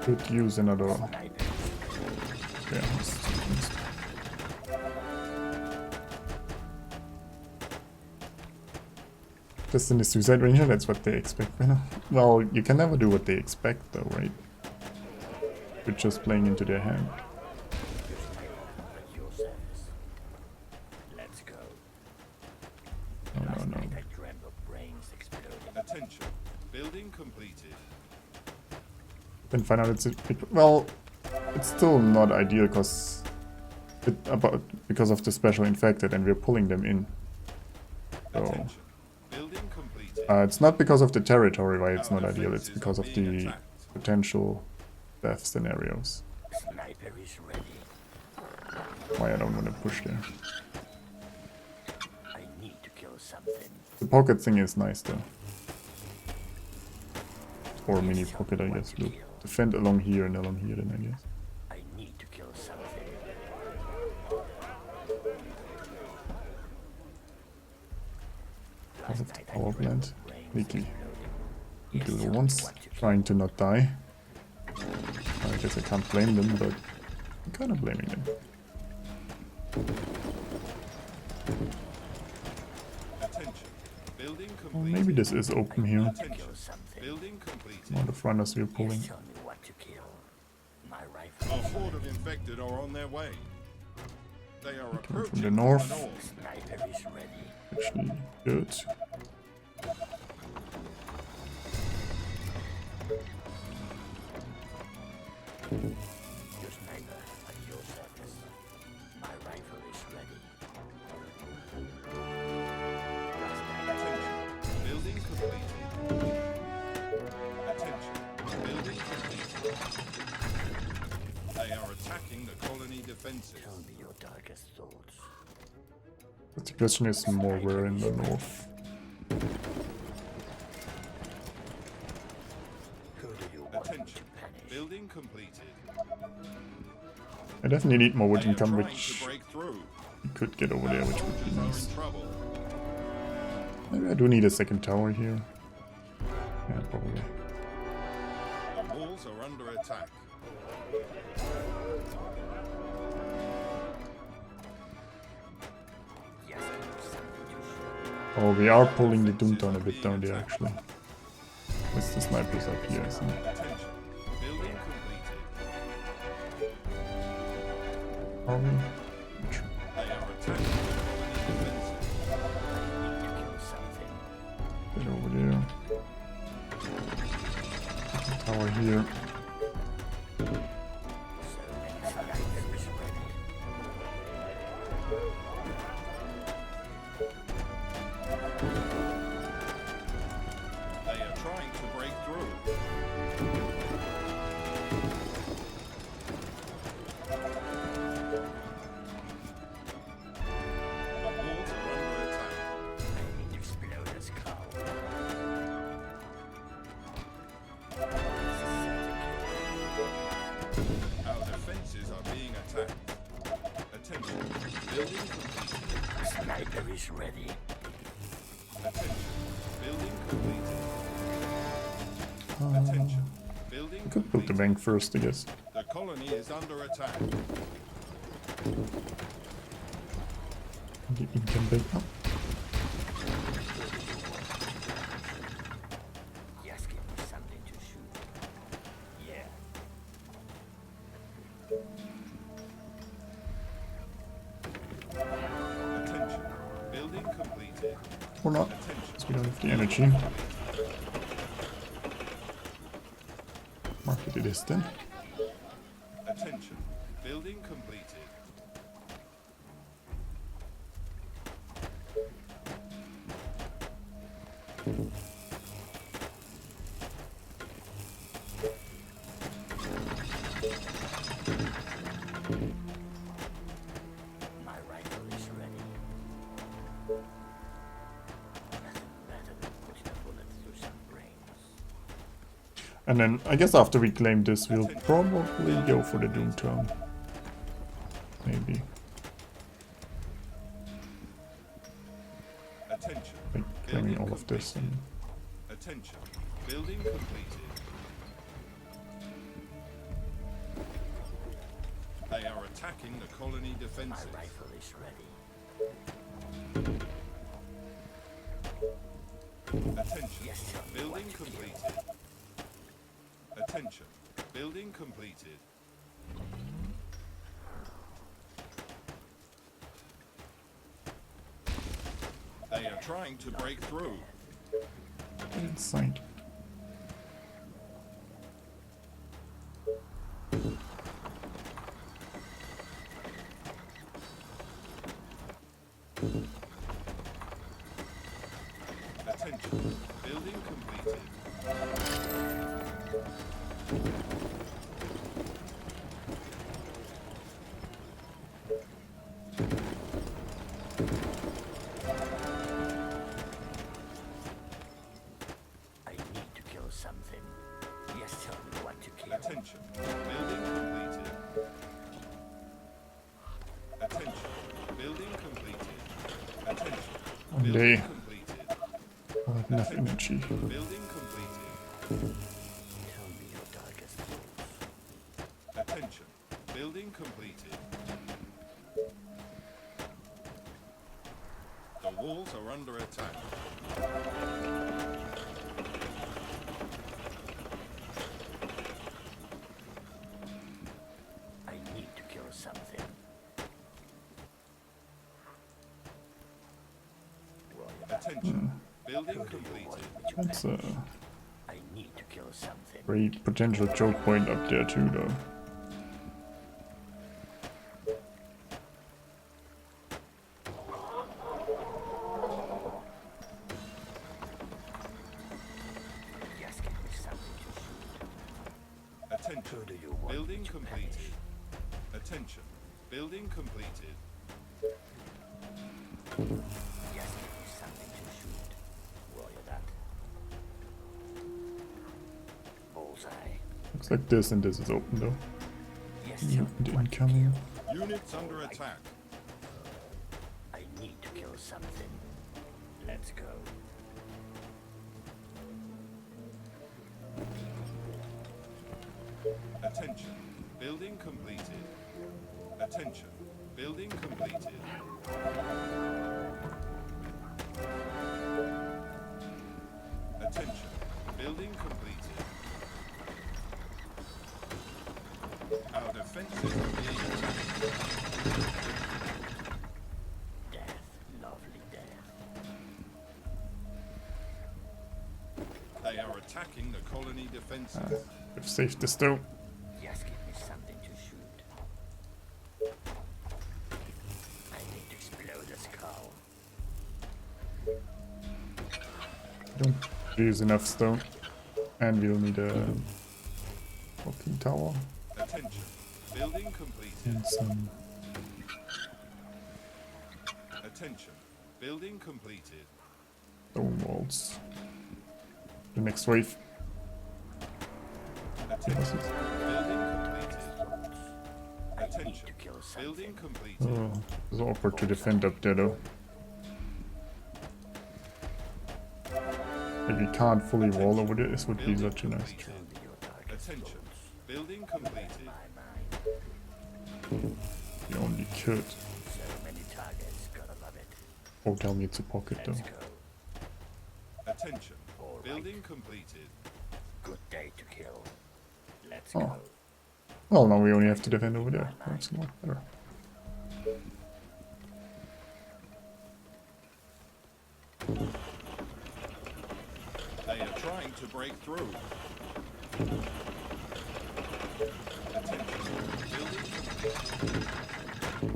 Could use another. Sniper. Yeah. Just in the suicide ranger, that's what they expect, you know? Well, you can never do what they expect though, right? You're just playing into their hand. Your sniper at your service. Let's go. Last No. night I dreamt of brains exploding. Attention. Building completed. Then find out well, it's still not ideal because of the special infected, and we're pulling them in. So Attention. Building completed. it's not because of the territory why it's Our not ideal. It's defenses because are of being the attacked. potential death scenarios. Sniper is ready. Why I don't want to push there. I need to kill something. The pocket thing is nice though. Or mini pocket, I guess. We'll defend along here and along here then, I guess. I need to kill something. Have it power plant. Sneaky. Sneaky little ones. Trying to not die. I guess I can't blame them, but I'm kind of blaming them. Attention. Building Well, complete. maybe this is open here. Attention. Building completed. One of the runners we're pulling. Tell me what to kill. My rifle A is horde of infected are on their way. They are Coming approaching from the north. sniper is ready. Actually, good. Your sniper at your service. My rifle is ready. Attention. Building completed. Attention. Building completed. They are attacking the colony defenses. Tell me your darkest thoughts. But the question is more where in the north. Who do you want me Attention. to punish? Building completed. I definitely need more wood They are income, trying which to break through. we could get over there, which would be Soldiers are nice. in trouble. Maybe I do need a second tower here. Yeah, probably. The walls are under attack. Yes, give me something to shoot. Oh, we are pulling the Doomtown a bit down there, actually. With the snipers up here, I think. Attention. Building completed. Are we? Not sure. They are attacking the colony defenses. I need to kill something. Get over there. Tower here. So many sniper is ready. They are trying to break through. The walls are under attack. I need to explode this cow. Our defenses are being attacked. Attention. Building completed. Sniper is ready. Attention. Building completed. Attention. Building I could build the completed. bank first, I guess. The colony is under attack. The income bank. Oh, Yes, give me something to shoot. Yeah. Attention. Building completed. or not, because we don't have the energy. Market it is then. Attention. Building completed. My rifle is ready. Nothing better than putting a bullet through some brains. And then, I guess after we claim this, we'll probably go for the Doom Town. Maybe. Attention. Like, claiming all of this. And Attention. Building completed. They are attacking the colony My defenses. rifle is ready. Attention. Yes, tell me Building what to completed. Attention. Building completed. They are trying to break through. inside. Attention. Building completed. I need to kill something. Yes, tell me what to kill. Attention. Building completed. Attention. Building completed. Attention. One Building day completed. I'll have enough energy. Building completed. Tell me your darkest thoughts. Attention. Building completed. The walls are under attack. I need to kill something. Attention. Building completed. That's a I need to kill something. great potential choke point up there too, though. Yes, give me something to shoot. Attention. Who do you want Building me to completed. punish? Attention. Building completed. Yes, give me something to shoot. Roger that. Bullseye. Looks like this and this is open though. Yes, tell me Mutant what to incoming. kill. Units under attack. I need to kill something. Let's go. Attention. Building completed. Attention. Building completed. Attention. Building completed. Our defenses are being attacked. Death, lovely death. They are attacking the colony defenses. We've saved this though. Yes, give me something to shoot. I need to explode a skull. Don't use enough stone. And we'll need a walking tower Attention. Building completed. and some. Attention. Building completed. Stone walls. The next wave. Attention. Building completed. I need Attention. to kill something. Building completed. Oh, it's awkward to defend up there though. Like we can't fully wall over there. This would be Building such a nice completed. trade. Your darkest Attention. Building completed. my mind. You only could. So many targets, gotta love it. Oh, tell me it's a pocket though. Let's go. Attention. All right. Building completed. Good day to kill. Let's Oh. go. Well, now we only have to defend over there. That's a lot better. They are trying to break through. Attention. Building completed.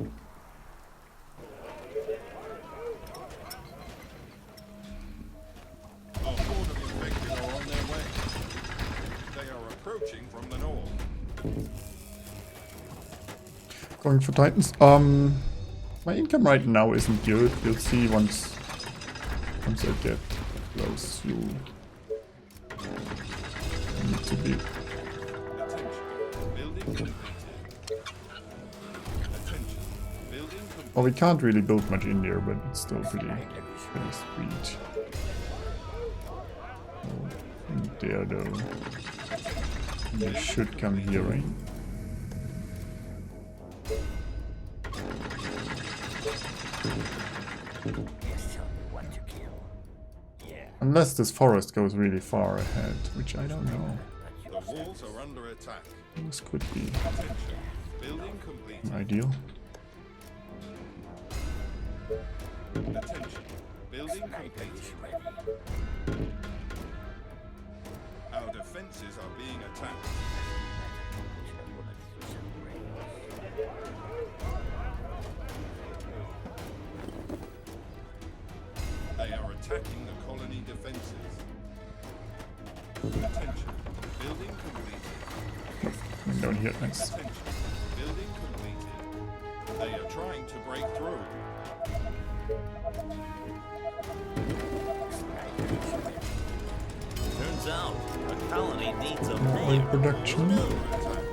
Our horde of infected are on their way. They are approaching from the north. Going for Titans. My income right now isn't good. We'll see once I get close. You need to be. Attention. Building completed. Attention. Building completed. Well, we can't really build much in there, but it's still pretty sweet. Oh, there though. They should come here, right? Yes, tell me what to kill. Yeah. Unless this forest goes really far ahead, which I don't know. The walls are under attack. This could be Attention. Building completed. ideal. Attention. Building completed. Our defenses are being attacked. They are attacking the colony defenses. Attention. Building completed. Nope, I'm down here. Nice. Attention. Building completed. They are trying to break through. Turns out, a colony needs a Oil mayor. production. Under attack.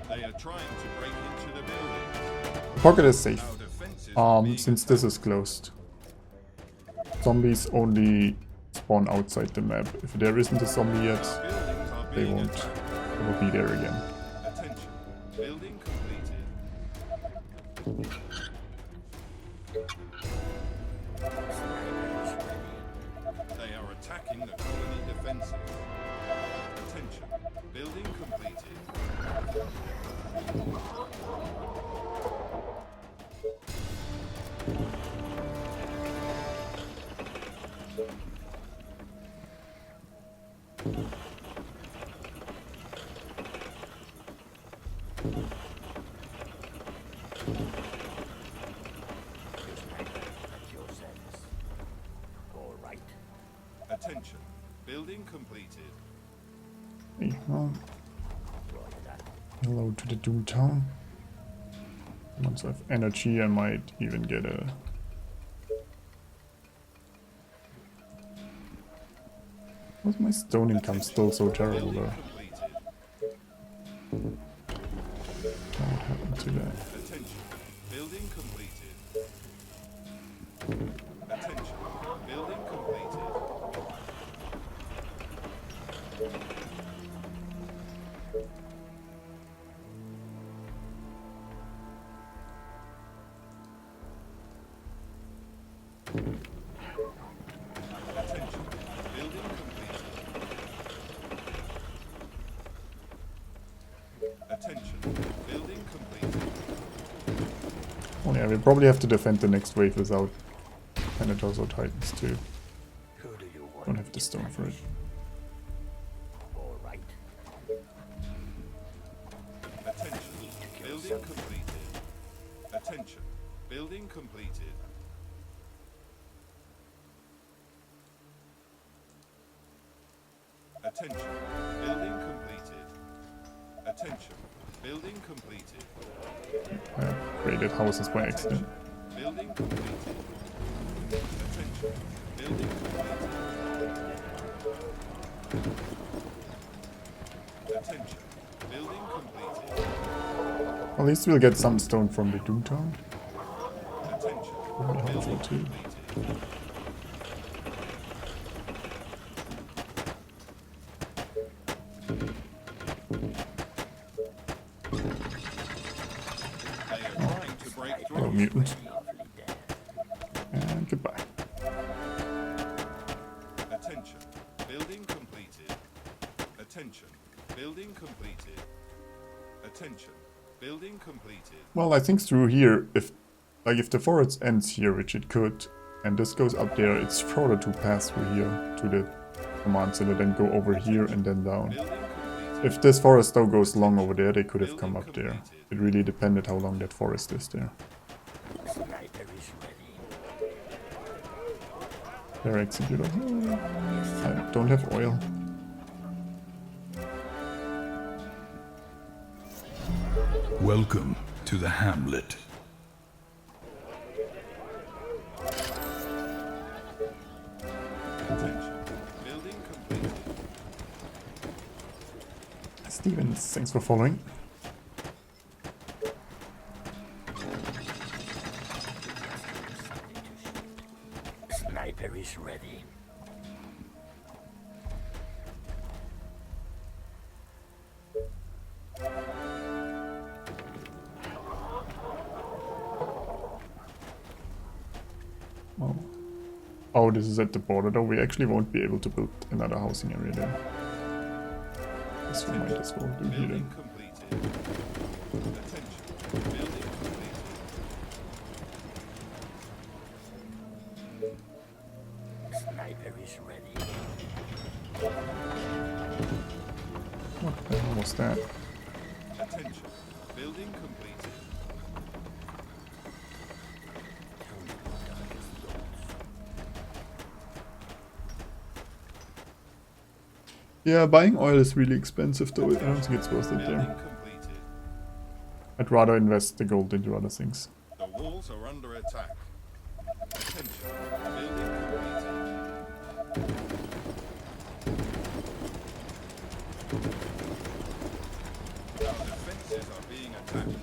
They are trying to break into the building. Pocket is safe. Our defenses are being Since this is closed. Zombies only spawn outside the map. If there isn't a zombie yet, buildings are they being won't attacked. ever be there again. Attention. Building completed. They are attacking the colony defenses. Attention. Building completed. All right. Attention. Building completed. Hey, well, hello to the Doomtown. Once I have energy, I might even get a... Why's my stone income still so terrible though? Completed. What happened to that? Attention. Building completed. Attention. Building completed. Attention. Building completed. Attention. Building completed. Oh yeah, we probably have to defend the next wave without Penetors or Titans too. Who do you want? Don't have the stone for it. All right. Attention. Building completed. Attention. Building completed. Attention. Building completed. Attention. Building completed. I upgraded houses by accident. Building completed. Attention. Building completed. Attention. Building completed. At least we'll get some stone from the Doomtown. Attention. Will be helpful too. Completed. They are trying to break Hello, through. mutant. And goodbye. Attention. Building completed. Attention. Building completed. Attention. Building completed. Well, I think through here, if the forest ends here, which it could, and this goes up there, it's shorter to pass through here to the command center, then go over here and then down. Building completed. If this forest though goes long over there, they could have come up there. It really depended how long that forest is there. Sniper is ready. Their executor. I don't have oil. Welcome to the hamlet. Attention. Building completed. Stevens, thanks for following. Sniper is ready. Oh. Oh, this is at the border though. We actually won't be able to build another housing area there. Guess we might as well do here Building then. completed. Attention. Building completed. Sniper is ready. What the hell was that? Attention. Building completed. Tell me your darkest thoughts. Yeah, buying oil is really expensive though. I don't think it's worth it Building there. completed. I'd rather invest the gold into other things. The walls are under attack. Attention. Building completed. Our defenses are being attacked.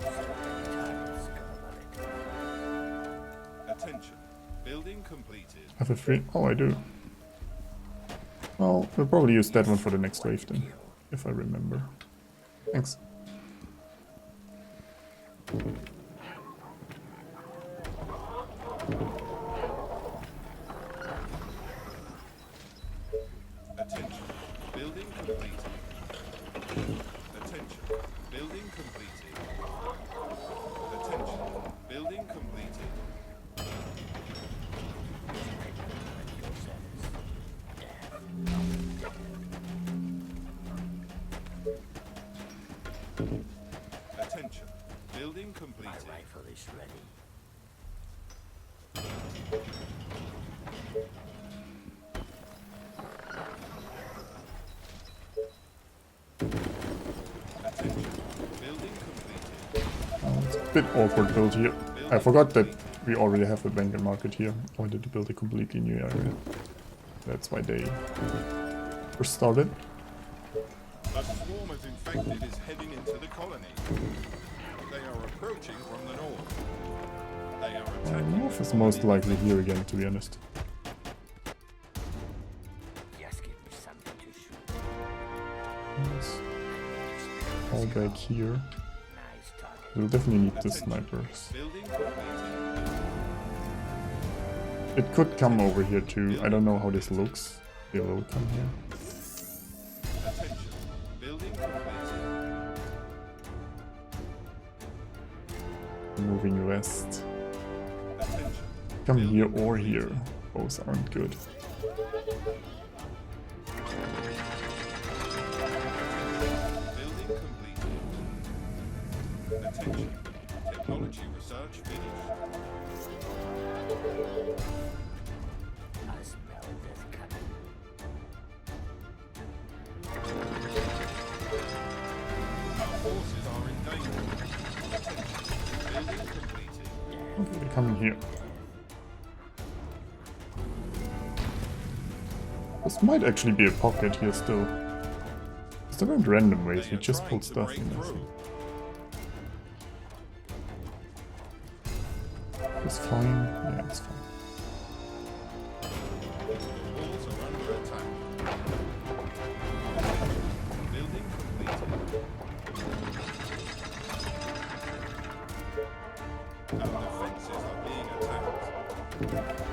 Target's gonna run it. Attention. Building completed. I have a free... Oh, I do. Well, we'll probably use that one for the next wave then, if I remember. Thanks. Attention. Building completed. Attention. Building completed. Attention. Building completed. Attention. Building My completed. rifle is ready. Attention. Building completed. Oh, it's a bit awkward build here. I forgot that we already have a bank and market here. I wanted to build a completely new area. That's why they first started. A swarm of infected is heading into the colony. They are approaching from the north. They are attacking. North is most likely here again, to be honest. Just give me something to shoot. Yes. All back here. Nice target. We'll definitely need the snipers. Building completed. It could come over here too. I don't know how this looks. They will come here. Attention. Building completed. Moving west. Attention. Come here or here. Both aren't good. Building completed. Attention. Technology research finished. I smell death coming. Our forces are in danger. Attention. Building completed. Okay, they're coming here. This might actually be a pocket here still. There aren't random ways, we They are just trying pulled to stuff break in, I through. think. It's fine. Yeah, it's fine. Walls are under attack. Building completed. Our defenses are being attacked.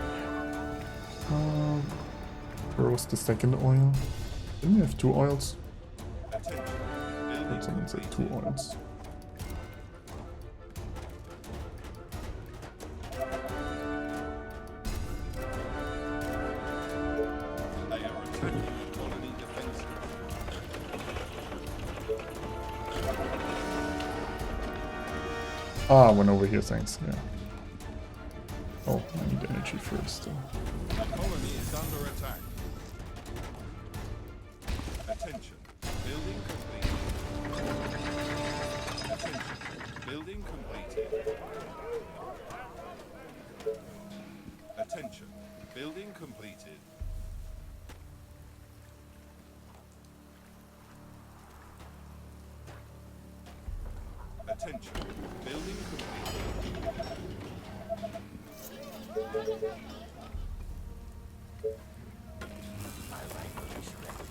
Where was the second oil? Didn't we have two oils? Attention. Or Building someone said two completed. oils. They are attacking the colony defenses. Ah, one over here, thanks. Yeah. Oh, I need energy first. Though. The colony is under attack. Attention. Building completed. Attention. Building completed. Attention. Building completed. Attention. Building completed. My rifle is ready.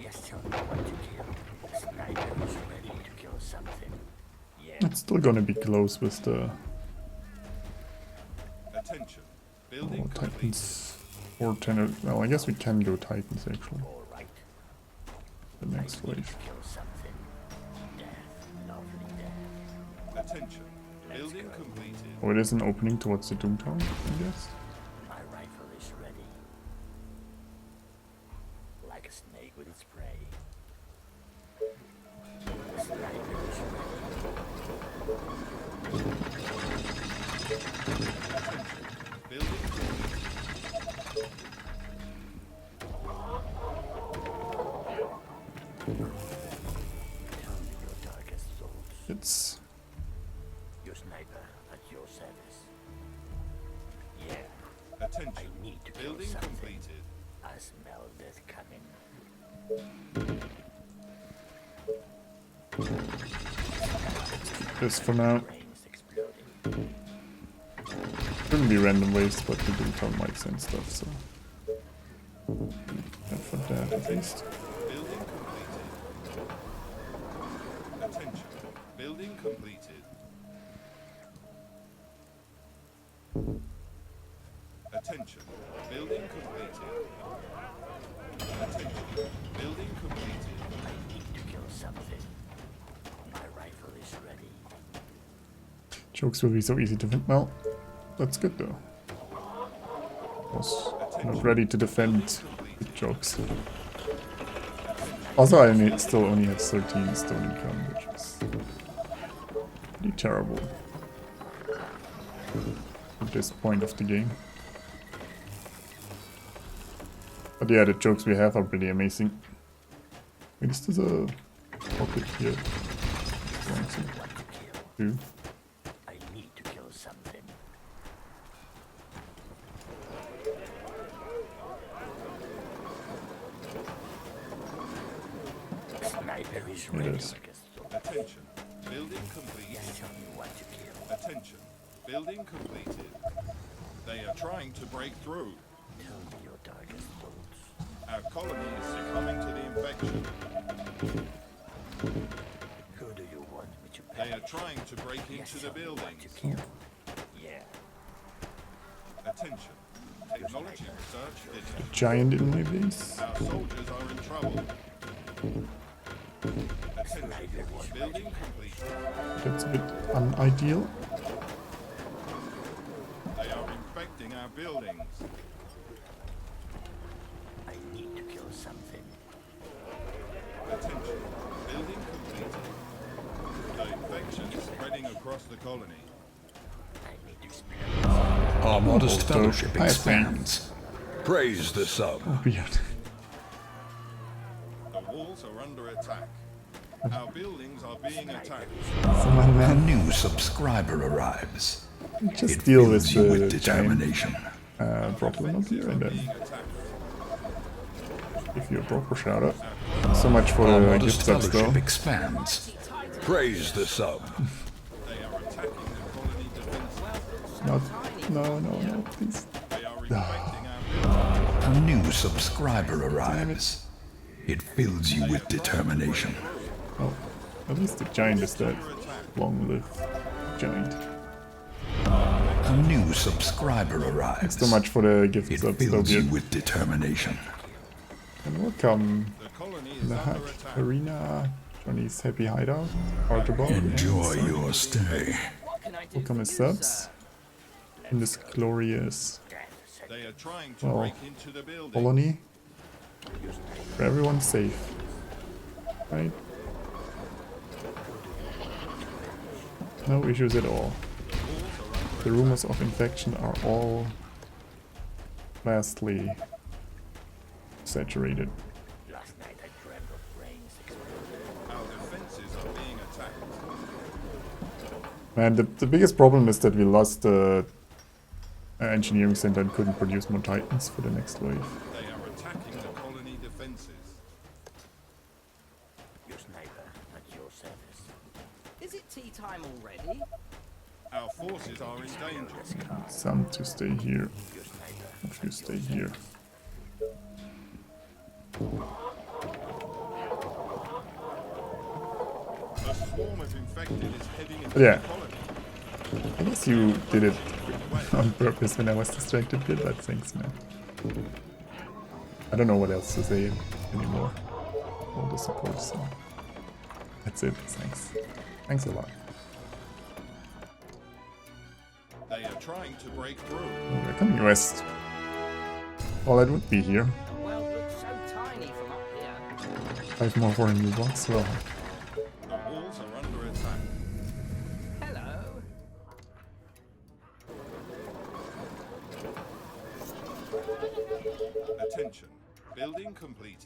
Yes, tell me what to kill. The sniper is ready to kill something. Yeah. It's still gonna be close with the Attention. Building completed. Titans. Or 10 or... Well, I guess we can go Titans actually. All right. The next I need wave. to kill something. Death. Lovely death. Attention. Building completed. Oh, it is an opening towards the Doomtown, I guess. My rifle is ready. Like a snake with its prey. The sniper is ready. Building complete. Tell me your darkest thoughts. It's Your sniper at your service. Yeah, Attention. I need to kill Building something. completed. I smell death coming. this for now. Brains exploding. Shouldn't be random waves, but we do termites and stuff, so. And for that at least. Building completed. Attention. Building completed. Attention. Building completed. Attention. Building completed. I need to kill something. My rifle is ready. Jokes will be so easy to defend. Well, that's good though. Was not ready to defend with jokes. Also, I still only have 13 stone income, which is pretty terrible at this point of the game. But yeah, the jokes we have are pretty amazing. Wait, is this a pocket here? One, two. I need to kill something. Sniper is It ready. is. Attention. Building completed. Tell me what to kill. Attention. Building completed. They are trying to break through. Tell me your darkest thoughts. Our colony is succumbing to the infection. Who do you want me to They are punish? trying to break Yes, into the tell me what buildings. to kill. Yeah. Attention. Technology research finished. Giant in my base. Our soldiers are in trouble. Attention. Building completed. That's a bit unideal. They are infecting our buildings. I need to kill something. Attention. Building completed. The infection is spreading across the colony. I need to spare. Our modest Also, fellowship I think- expands. Praise the sub. Weird. The walls are under attack. Our buildings are being attacked. Someone A man, new subscriber arrives. just It deal with fills you with the giant determination. problem up here and Being then attacked. give you a proper shout out. So much for Our the modest gift subs though. fellowship expands. Praise the sub. They are attacking the colony defenses. No, please. They are infecting our buildings. A new subscriber arrives. It fills you with determination. Oh, at least the giant is that long-lived giant. A new subscriber arrives. So much for the gift It subs though, fills you weird. with determination. And welcome The colony in is the under hut attack. arena. Johnny's happy hideout. Archibald. Enjoy and your stay. welcome as subs in this glorious They are trying to Well, break into the building. colony where everyone's safe. Right? No issues at all. The rumors of infection are all vastly saturated. Last night I dreamt of brains exploding. Our defenses are being attacked. Man, the biggest problem is that we lost the engineering center and couldn't produce more titans for the next wave. They are attacking the colony defenses. Your sniper at your service. Is it tea time already? Our forces are in danger. Some to stay here. Your sniper. A few stay here. A swarm of infected is heading into Yeah. the colony. I guess you did it on purpose when I was distracted here, but thanks, man. I don't know what else to say anymore. All the support, so that's it. Thanks. Thanks a lot. They are trying to break through. Oh, they're coming west. Well, that would be here. The world looks so tiny from up here. 5 more for a new box. Well, The walls are under attack. Hello.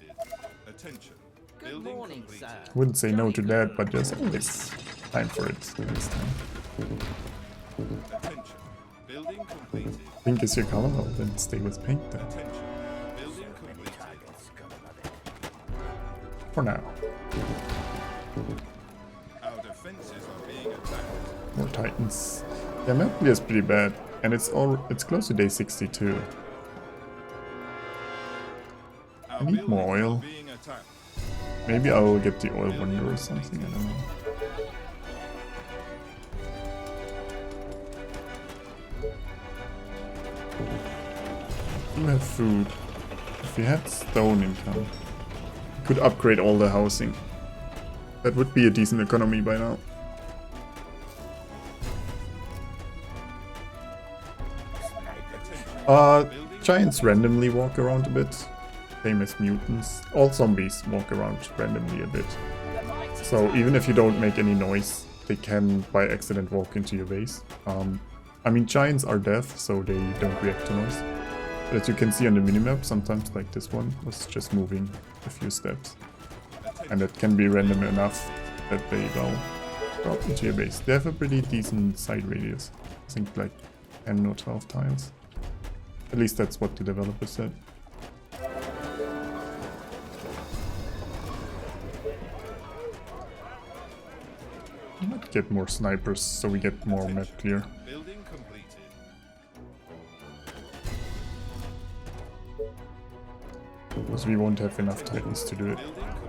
completed. Attention. Good Building morning, completed. sir. Wouldn't say no to that, but there's always time for it next time. Attention. Building completed. Pink is your color? Well, then stay with pink then. Attention. Building completed. Target's gonna love it. For now. Our defenses are being attacked. More titans. Yeah, map clear is pretty bad. And it's close to day 62. Our I need more buildings oil. are being attacked. Maybe I'll get the oil wonder or something, I don't know. You have food. If we had stone in town, we could upgrade all the housing. That would be a decent economy by now. Giants randomly walk around a bit. Same as mutants. All zombies walk around randomly a bit. So even if you don't make any noise, they can by accident walk into your base. I mean, giants are deaf, so they don't react to noise. But as you can see on the minimap, sometimes like this one was just moving a few steps. And that can be random enough that they will drop into your base. They have a pretty decent side radius. I think like 10 or 12 tiles. At least that's what the developer said. I might get more snipers so we get more map clear. Building completed. Because we won't have enough titans to do it. Building completed.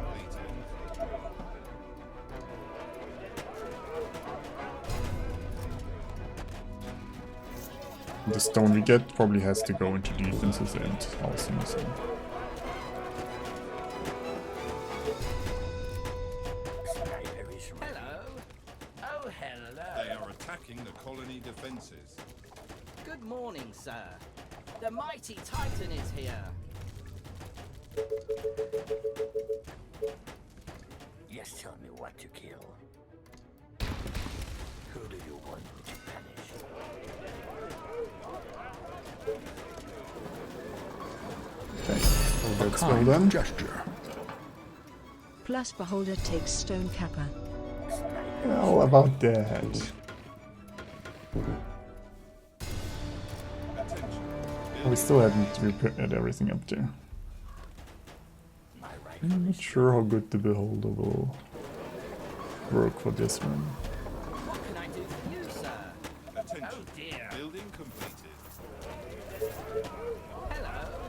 The stone we get probably has to go into defenses and housing, so. Sniper is ready. Hello. Oh, hello. They are attacking the colony defenses. Good morning, sir. The mighty Titan is here. Yes, tell me what to kill. Who do you want me to punish? Okay, well that's well done. Gesture. Plus beholder takes stone kappa. How about that? We still haven't repaired everything up there. My right I'm not sure how good the beholder will work for this one. What can I do for you, sir? Attention. Oh, dear. Building completed. Hello.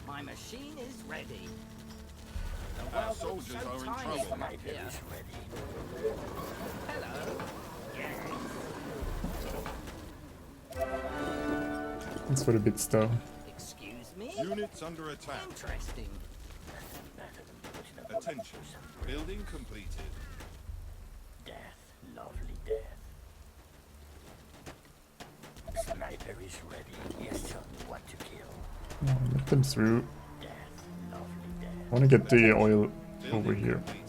My machine is ready. The Our world soldiers looks so are in tiny trouble. from up sniper here. is ready. Hello. Thanks for the bits though. Excuse me? Units under attack. Interesting. Better than putting a Attention. Building completed. death, lovely death. Sniper is ready. Yes, tell me what to kill. Oh, let them through. Death, lovely death. I want to get the oil Building over here. completed.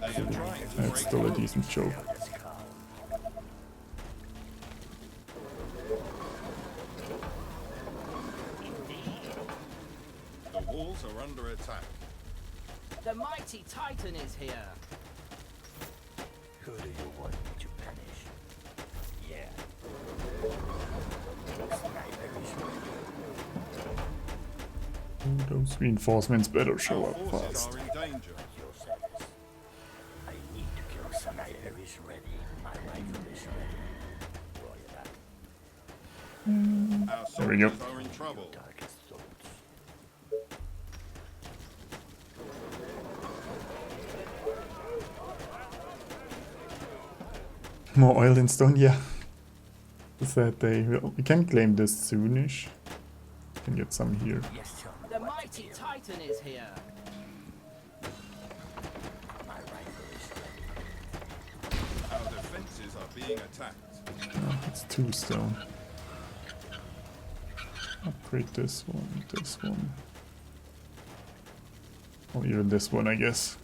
They are trying to That's break still a through. decent choke. Let's go. The walls are under attack. The mighty Titan is here. Who do you want me to punish? Yeah. Sniper is ready. Those reinforcements better show Our up forces fast. are in danger. Your service. I need to kill sniper is ready. My rifle is ready. Roll it up. Our There we go. soldiers are in trouble. Darkest thoughts. More oil than stone, yeah. Sad day. We can claim this soonish. Can get some here. Yes, tell me The what to mighty kill. Titan is here. My rifle is ready. Our defenses are being attacked. Oh, it's 2 stone. Upgrade this one, this one. Or even this one, I guess.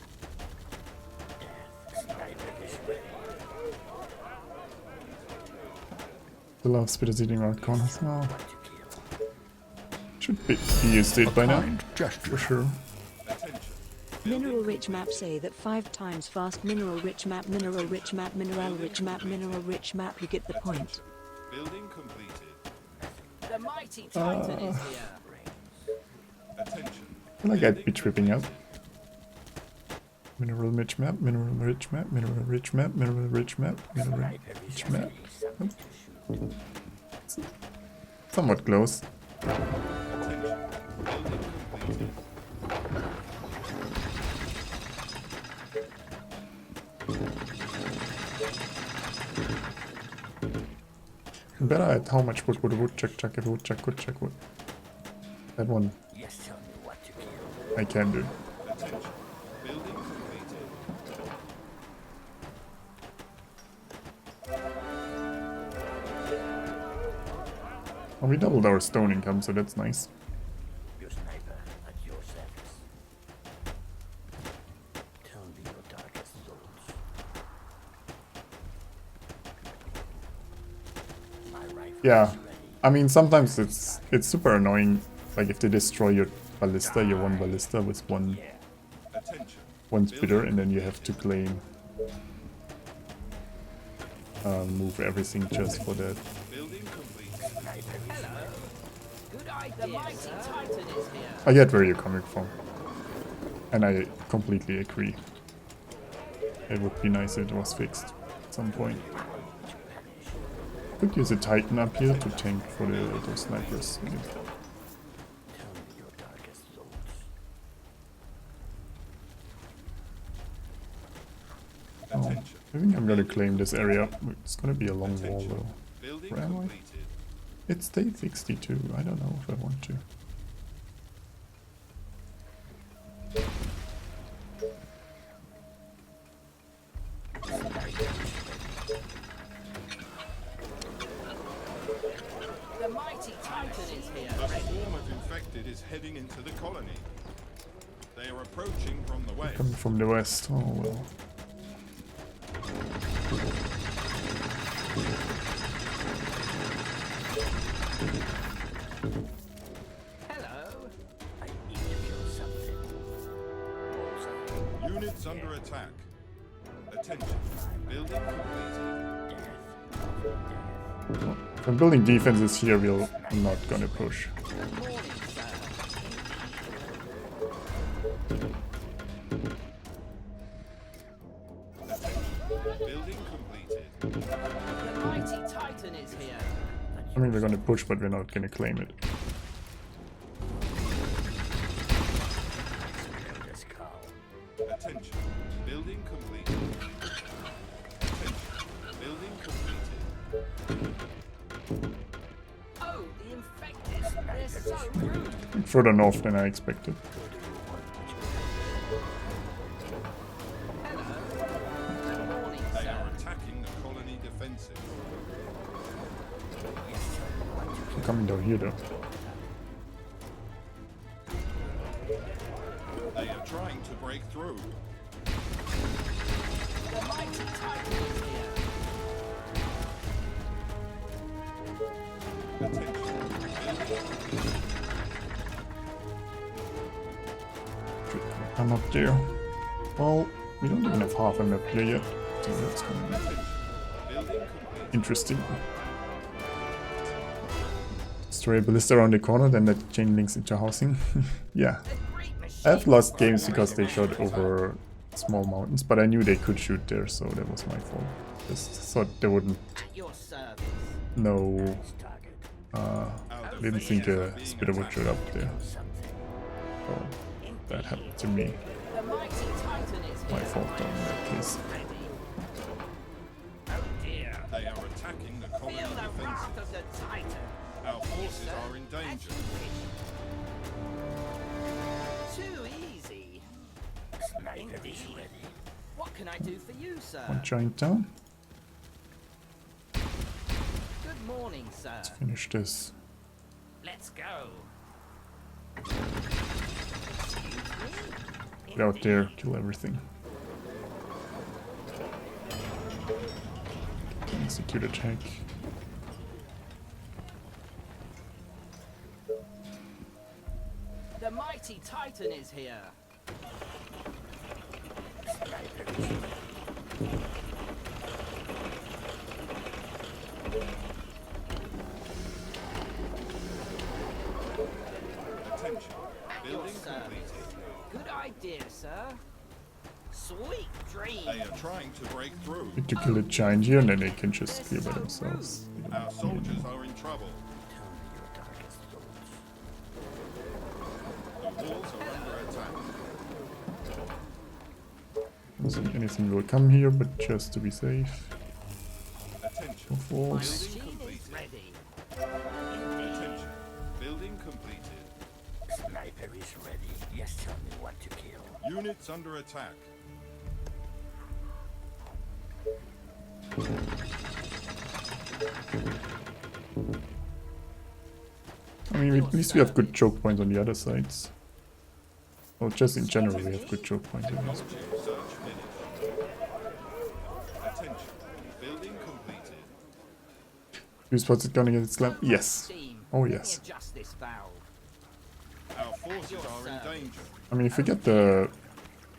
Sniper is ready. The love spit is eating around corners. Oh, What to kill. Should be used to A it by now, kind gesture. for sure. Attention. Mineral rich map say that 5 times fast. Mineral rich map, mineral rich map, mineral rich map, mineral rich map. You get the point. Building completed. The mighty Titan is here. Attention. I feel like I'd be tripping out. Mineral rich map, mineral rich map, mineral rich map, mineral rich map, mineral rich map. Somewhat close. Attention. Building completed. I'm better at how much wood would a woodchuck chuck if a woodchuck could chuck wood. That one Yes, tell me what to kill. I can do. Attention. Building completed. Well, we doubled our stone income, so that's nice. Your sniper at your service. Tell me your darkest thoughts. My rifle Yeah, is ready. I mean sometimes it's super annoying. Like if they destroy your ballista, your one ballista with one speeder, and then you have to claim move everything just for that. Building complete. Good idea. The mighty Titan is here. I get where you're coming from, and I completely agree. It would be nice if it was fixed at some point. Could use a Titan up here to tank for those snipers. Tell me your darkest thoughts. Oh, I think I'm gonna claim this area. It's gonna be a long wall though. Building Where am I? completed. It's day 62. I don't know if I want to. The mighty Titan is here. A swarm of infected is heading into the colony. They are approaching from the west. Coming from the west. Oh well. Hello. I need to kill something. Also, Units under attack. Attention. Building completed. If I'm building defenses here, I'm not gonna push. Good morning, sir. Building completed. The mighty Titan is here. I mean, we're gonna push, but we're not gonna claim it. this call. Attention. Building completed. Attention. Building completed. Oh, the infected. They're so rude. Further north than I expected. Hello. Good morning, They sir. are attacking the colony defenses. They're coming down here though. They are trying to break through. The mighty Titan is here. Attention. Building completed. I'm up there. Well, we don't even have half a map here yet. So that's gonna be Attention. Building completed. interesting. Destroy a ballista around the corner, then that chain links into housing. Yeah. The great machine. I've lost games because they shot over small mountains, but I knew they could shoot there, so that was my fault. Just thought they wouldn't. At your service. No, Target. didn't think a spitter would shoot up there. Something. So that happened to me. The mighty Titan is My here. fault though in that case. Ready. Oh dear. They are attacking the colony Feel the wrath defenses. of the Titan. Our forces are in danger. Too easy. Sniper is ready. What can I do for you, sir? One giant down. Good morning, sir. Finish this. Let's go. Get out there, kill everything. Execute attack. mighty Titan is here. Attention. At your Building service. completed. Good idea, sir. Sweet dream. They are trying to break through. Need to kill a giant here and then they can just appear by themselves. They don't Our need soldiers are in trouble. Tell me your darkest thoughts. The walls are under attack. I don't think anything will come here, but just to be safe. Attention. Of course. Building Machine is completed. ready. Attention. Building completed. Sniper is ready. Yes, tell me what to kill. Units under attack. I mean, at least we have good choke points on the other sides. Well, just in general, we have good choke points. At least. Object search finished. Attention. Building completed. Do you spot it gonna get slammed? Yes. Steam. Oh, Let me yes. adjust this valve. Our forces are in danger. I mean, if we get the...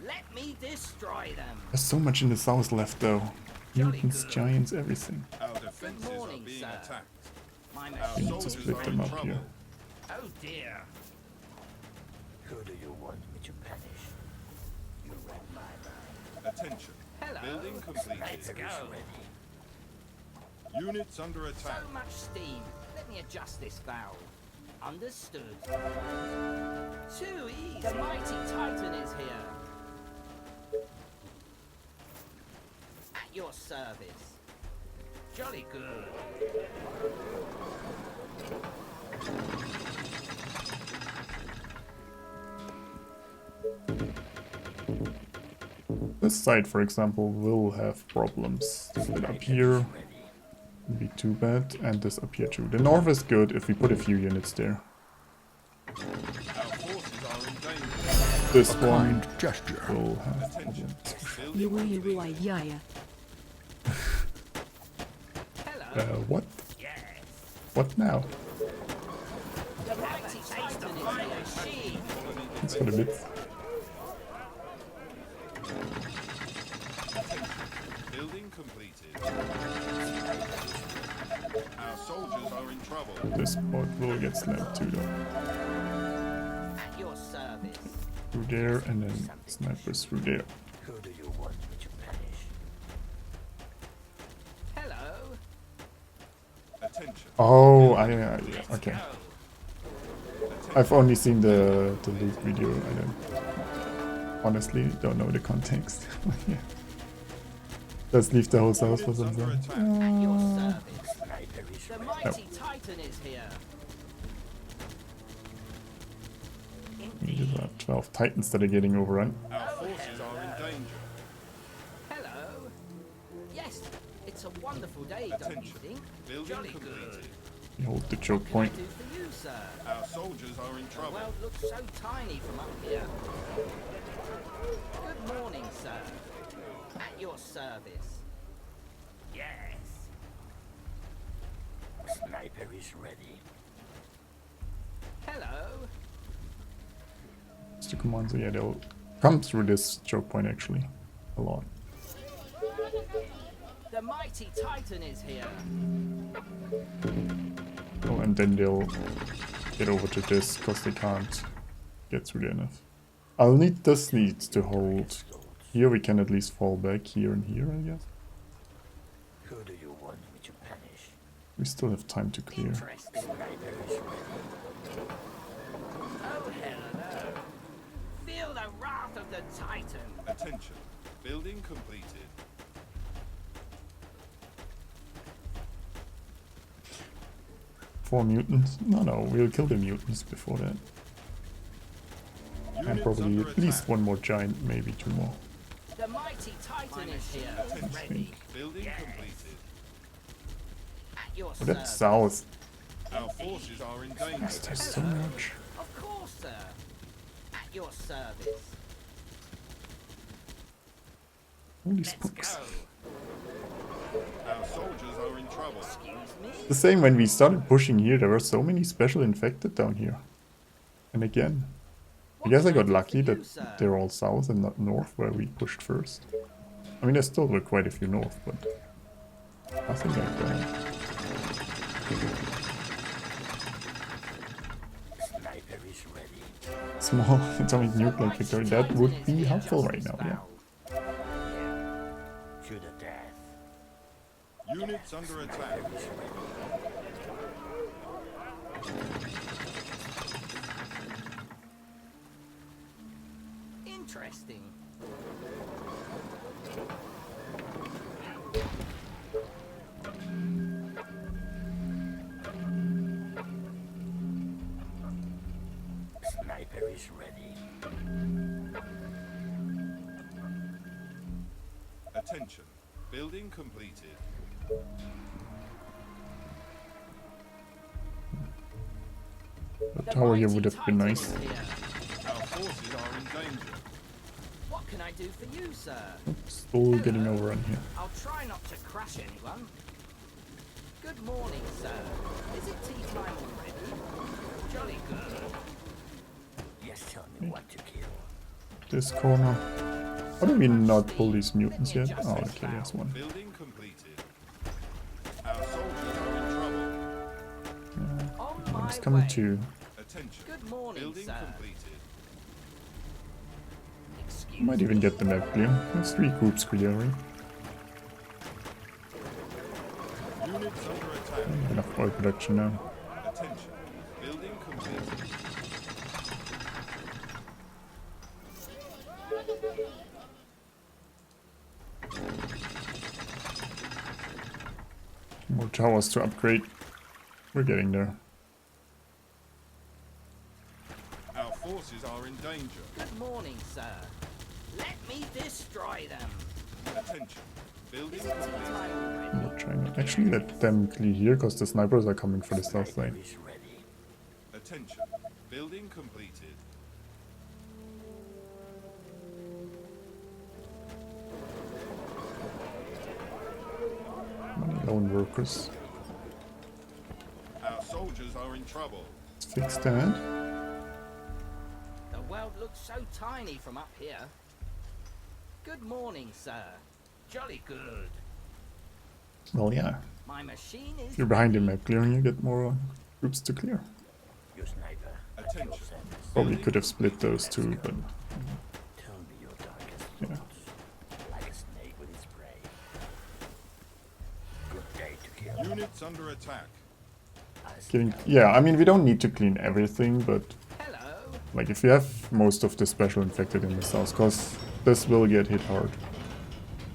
Let me destroy them. There's so much in the south left, though. Mutants, giants, everything. Our defenses are morning, being sir. attacked. My Our We need machine. to soldiers split are them in up trouble. here. Oh dear. Who do you want me to punish? You read my mind. Attention. Hello. Building completed. Let's go. Units under attack. So much steam. Let me adjust this valve. Understood. Too easy. The mighty Titan is here. At your service. Jolly good. This side, for example, will have problems. Split up here wouldn't be too bad, and this up here too. The north is good if we put a few units there. Our forces are in danger. This one Kind gesture. will have Attention. problems. Building completed. Yaya. Hello. What? Yes. What now? The mighty Titan is here. She. That's what a bit. Building completed. Our soldiers are in trouble. This part will get slammed too, though. At your service. Through there, and then snipers through there. Who do you want me to punish? Hello. Attention. Oh, yeah, okay. Go. I've only seen the loot video. I don't honestly don't know the context. Yeah. Let's leave the whole south for Units some under time. attack. At your service. Sniper is The ready. mighty Titan is here. There's about 12 titans that are getting overrun. Our forces are in danger. Hello. Yes, it's a wonderful day, don't you Attention. think? Building Jolly good. completed. You hold the choke What point. can I do for you, sir? Our soldiers are in The trouble. world looks so tiny from up here. Good morning, sir. At your service. Yes. Sniper is ready. Hello. Mr. Command, so yeah, they'll come through this choke point actually a lot. The mighty Titan is here. Oh, and then they'll get over to this because they can't get through there enough. I'll need this needs to hold. Here we can at least fall back here and here, I guess. Who do you want me to punish? We still have time to clear. Interesting. Sniper is ready. Oh, hello. Feel the wrath of the Titan. Attention. Building completed. 4 mutants? No, we'll kill the mutants before that. And Units probably under at least attack. one more giant, maybe 2 more. The mighty Titan is here. Ready. Building completed. At your Oh, that's service. south. Our forces are in danger. There's so much. Of course, sir. At your service. All these Let's books. go. Our soldiers are in trouble. Excuse me? The same when we started pushing here, there were so many special infected down here. And again, I guess I got can do lucky for you, that sir? they're all south and not north where we pushed first. I mean, there still were quite a few north, but nothing like that. Sniper is ready. Small atomic nuke like Mighty victory, that Titan would is be here. helpful right Justice now, yeah. bound. To the death. Units under attack. Sniper is ready. Interesting. Sniper is ready. Attention. Building completed. The The tower here mighty would have been Titan nice. is here. Our forces are in danger. What can I do for you, sir? Still getting overrun here. I'll try not to crash anyone. Good morning, sir. Is it tea time already? Jolly good. Yes, tell me what to kill. This corner. How do we not pull these mutants yet? Oh, okay, there's one. Building completed. Our soldiers are in trouble. On There's my coming way. two. Attention. Good morning, Building sir. completed. Excuse Might even get the map clear. There's 3 groups clearing. Units under attack. Enough oil production now. Attention. Building completed. More towers to upgrade. We're getting there. Our forces are in danger. Good morning, sir. Let me destroy them. Attention. Building Is it tea completed. time already? We're trying to actually let them clear here because the snipers are coming for the south Sniper lane. is ready. Attention. Building completed. Many lone workers. Our soldiers are in trouble. Let's fix that. The world looks so tiny from up here. Good morning, sir. Jolly good. Well, yeah. My machine is If you're behind in map clearing, you get more groups to clear. Your sniper. at your Attention. service. Probably could have split those two, but Tell me your darkest yeah. thoughts. Like a snake with its prey. Good day to kill. Units under attack. Getting, yeah, I mean, we don't need to clean everything, but hello. like if you have most of the special infected in the south, because this will get hit hard.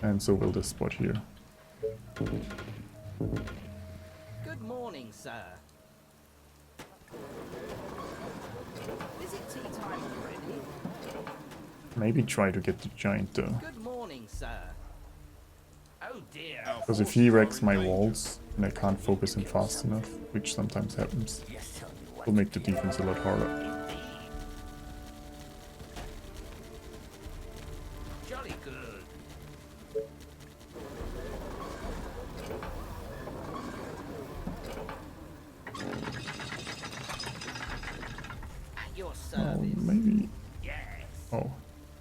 And so will this spot here. Good morning, sir. Is it tea time already? Maybe try to get the giant though. Good morning, sir. Oh dear. Our Because if he forces are wrecks in my danger. walls and I can't focus him fast enough, which sometimes happens, Yes, tell me what will to make the kill. defense a lot harder. Indeed. Jolly good. At your Oh, service. maybe. Yes. Oh,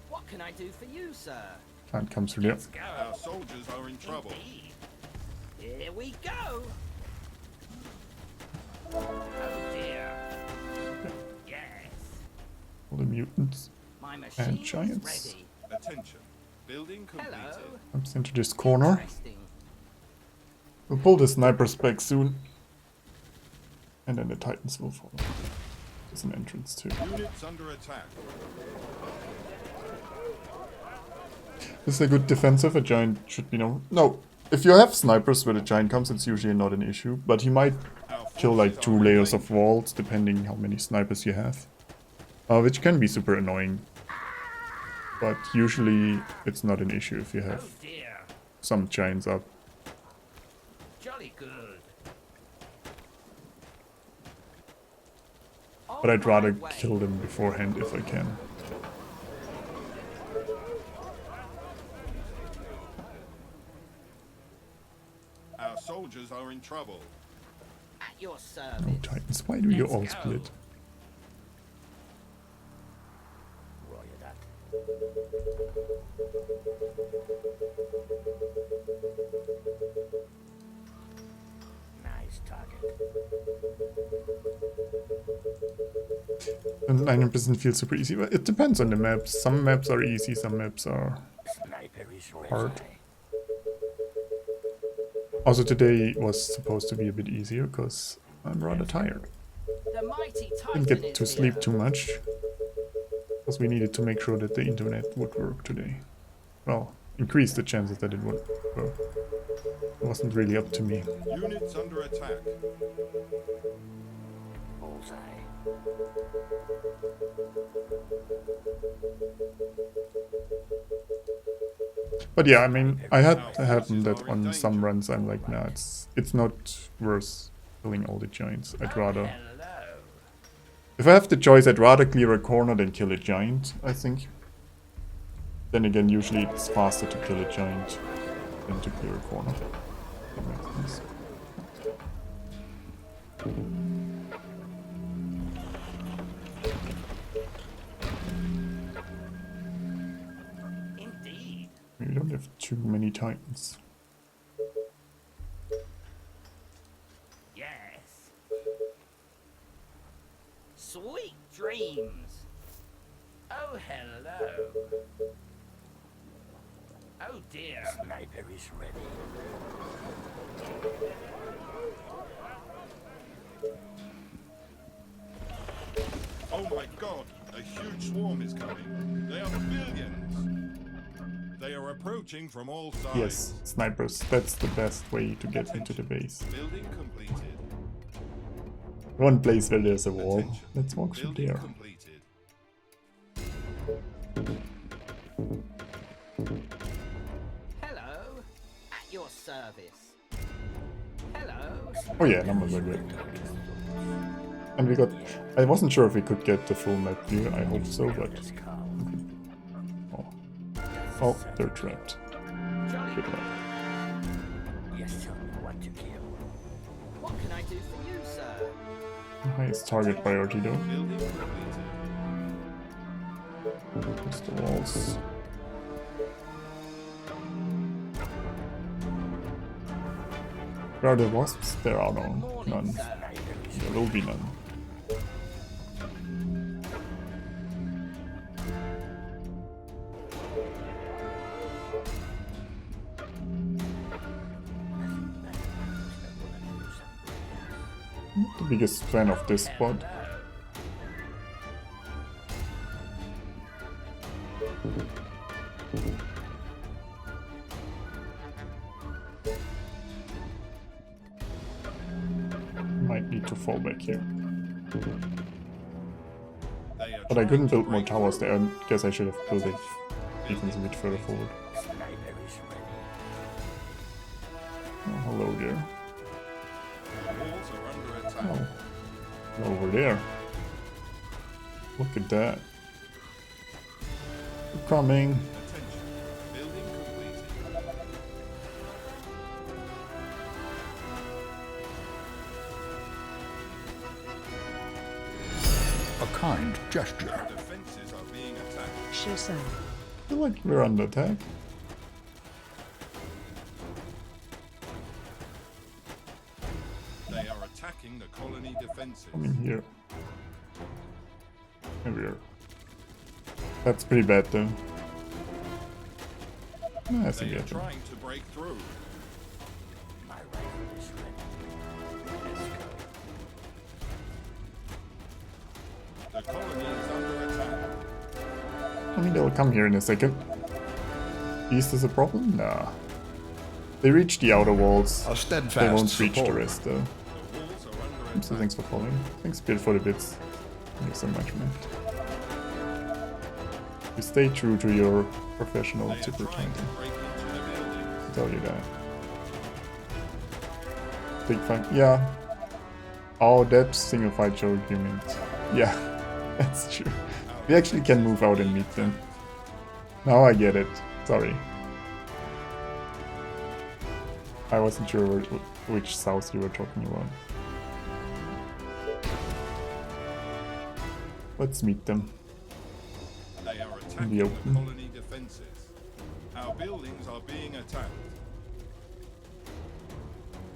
What can I do for you, sir? can't come through there. Let's go. Our soldiers are in trouble. Indeed. Here we go. Oh dear. Yes. All the mutants. My machine is giants. ready. Attention. Building completed. Hello. Comes into this corner. Interesting. We'll pull the snipers back soon. And then the titans will follow. There's an entrance too. Units under attack. This is a good defensive. A giant should be no. If you have snipers where the giant comes, it's usually not an issue. But he might Our kill like forces 2 are in layers of danger. walls, depending how many snipers you have. Which can be super annoying. But usually it's not an issue if you Oh have dear. some giants up. Jolly good. But I'd rather On my way. kill them beforehand if I can. Our soldiers are in trouble. At your No service. titans, why do you Let's all go. split? Nice target. And 9% feels super easy, but it depends on the maps. Some maps are easy, some maps are Sniper is ready. hard. Also today was supposed to be a bit easier because I'm rather tired. The mighty Didn't Titan get to is sleep here. too much because we needed to make sure that the internet would work today. Well, increase the chances that it would work. It wasn't really up to me. Units under attack. Bullseye. But yeah, I mean, I had happen that on some runs I'm like, nah, it's not worth killing all the giants. I'd rather, Hello. if I have the choice, I'd rather clear a corner than kill a giant, I think. Then again, usually it's faster to kill a giant than to clear a corner. That makes sense. Indeed. We don't have too many titans. Yes. Sweet dreams. Oh, hello. Oh dear. Sniper is ready. Oh my god, a huge swarm is coming. They are billions. They are approaching from all sides. Yes, snipers, that's the best way to get into the base. Building completed. One place where there's a wall. Attention. Let's walk through Building there. completed. Hello. At your service. Hello. Oh yeah, numbers are good. And we got... I wasn't sure if we could get the full map view, I hope so, but... Oh, oh they're trapped. Jolly Good luck. Yes, tell me what to kill. What can I do for you, sir? Highest target priority though. Building completed. Just the walls. Where are the wasps? There are none. There will be none. Not the biggest fan of this spot. Might need to fall back here. They are But I trying couldn't to build more break towers through. there. I guess I should have built it defense a bit further forward. Sniper is ready. Oh, hello there. Walls are under attack. Oh, over there. Look at that. We're coming. Attention. Building completed. A kind gesture. Defenses are being attacked. Shosai. I feel like we're under attack. They are attacking the colony defenses. Coming here. Here we are. That's pretty bad though. I think They I are can. trying to break through. My rifle is ready. Let's go. The colony is under attack. I mean, they'll come here in a second. East is a problem? Nah. They reach the outer walls. A They steadfast won't reach the support. rest though. The walls are under So attack. thanks for following. Thanks, Bill, for the bits. Thank you so much, man. You stay true to your professional They are super trying to tanking. break into the buildings. I'll tell you that. Big fight. Yeah. Oh, that single fight joke you meant. Yeah, that's true. We actually can move out and meet them. Now I get it. Sorry. I wasn't sure which south you were talking about. Let's meet them. They are in attacking the the open. colony defenses. Our buildings are being attacked.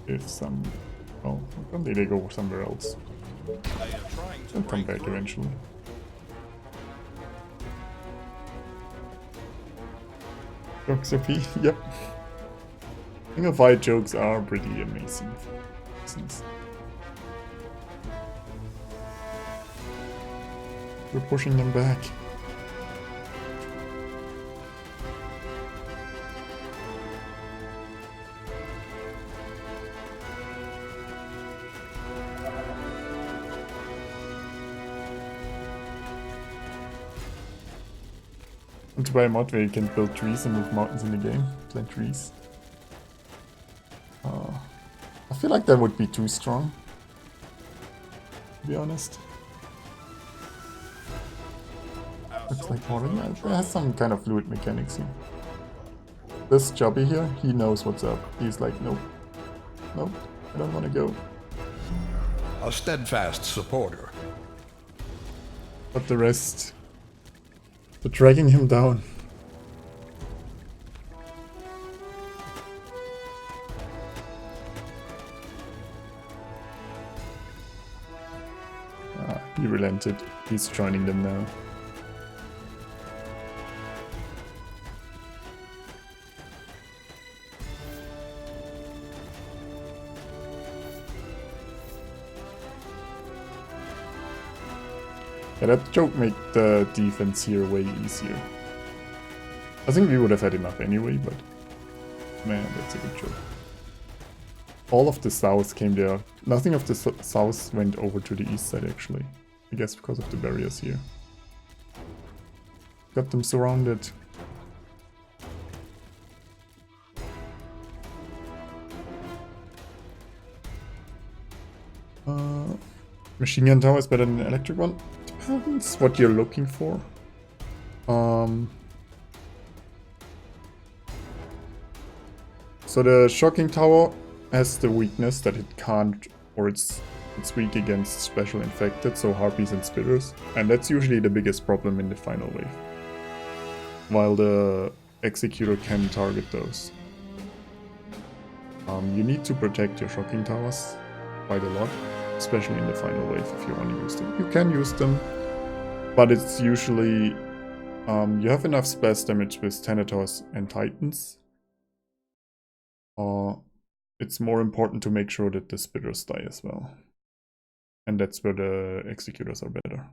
If some... well, probably they go somewhere else. They are trying to They'll come break back through. eventually. Jokes OP, yep. King of Fight jokes are pretty amazing. Since we're pushing them back. And to buy a mod where you can build trees and move mountains in the game, plant trees. I feel like that would be too strong, to be honest. Our Looks like soldiers more than are in that. It has trouble. some kind of fluid mechanics here. This Chubby here, he knows what's up. He's like, nope, nope, I don't want to go. A steadfast supporter. But the rest, they're dragging him down. He relented. He's joining them now. Yeah, that joke made the defense here way easier. I think we would have had enough anyway, but man, that's a good joke. All of the south came there. Nothing of the south went over to the east side actually. I guess because of the barriers here. Got them surrounded. Machine gun tower is better than an electric one. Depends what you're looking for. So the shocking tower has the weakness that it can't, or it's weak against special infected, so harpies and spitters, and that's usually the biggest problem in the final wave. While the executor can target those. You need to protect your shocking towers quite a lot, especially in the final wave if you want to use them. You can use them, but it's usually you have enough splash damage with Tenators and Titans. It's more important to make sure that the spitters die as well. And that's where the executors are better.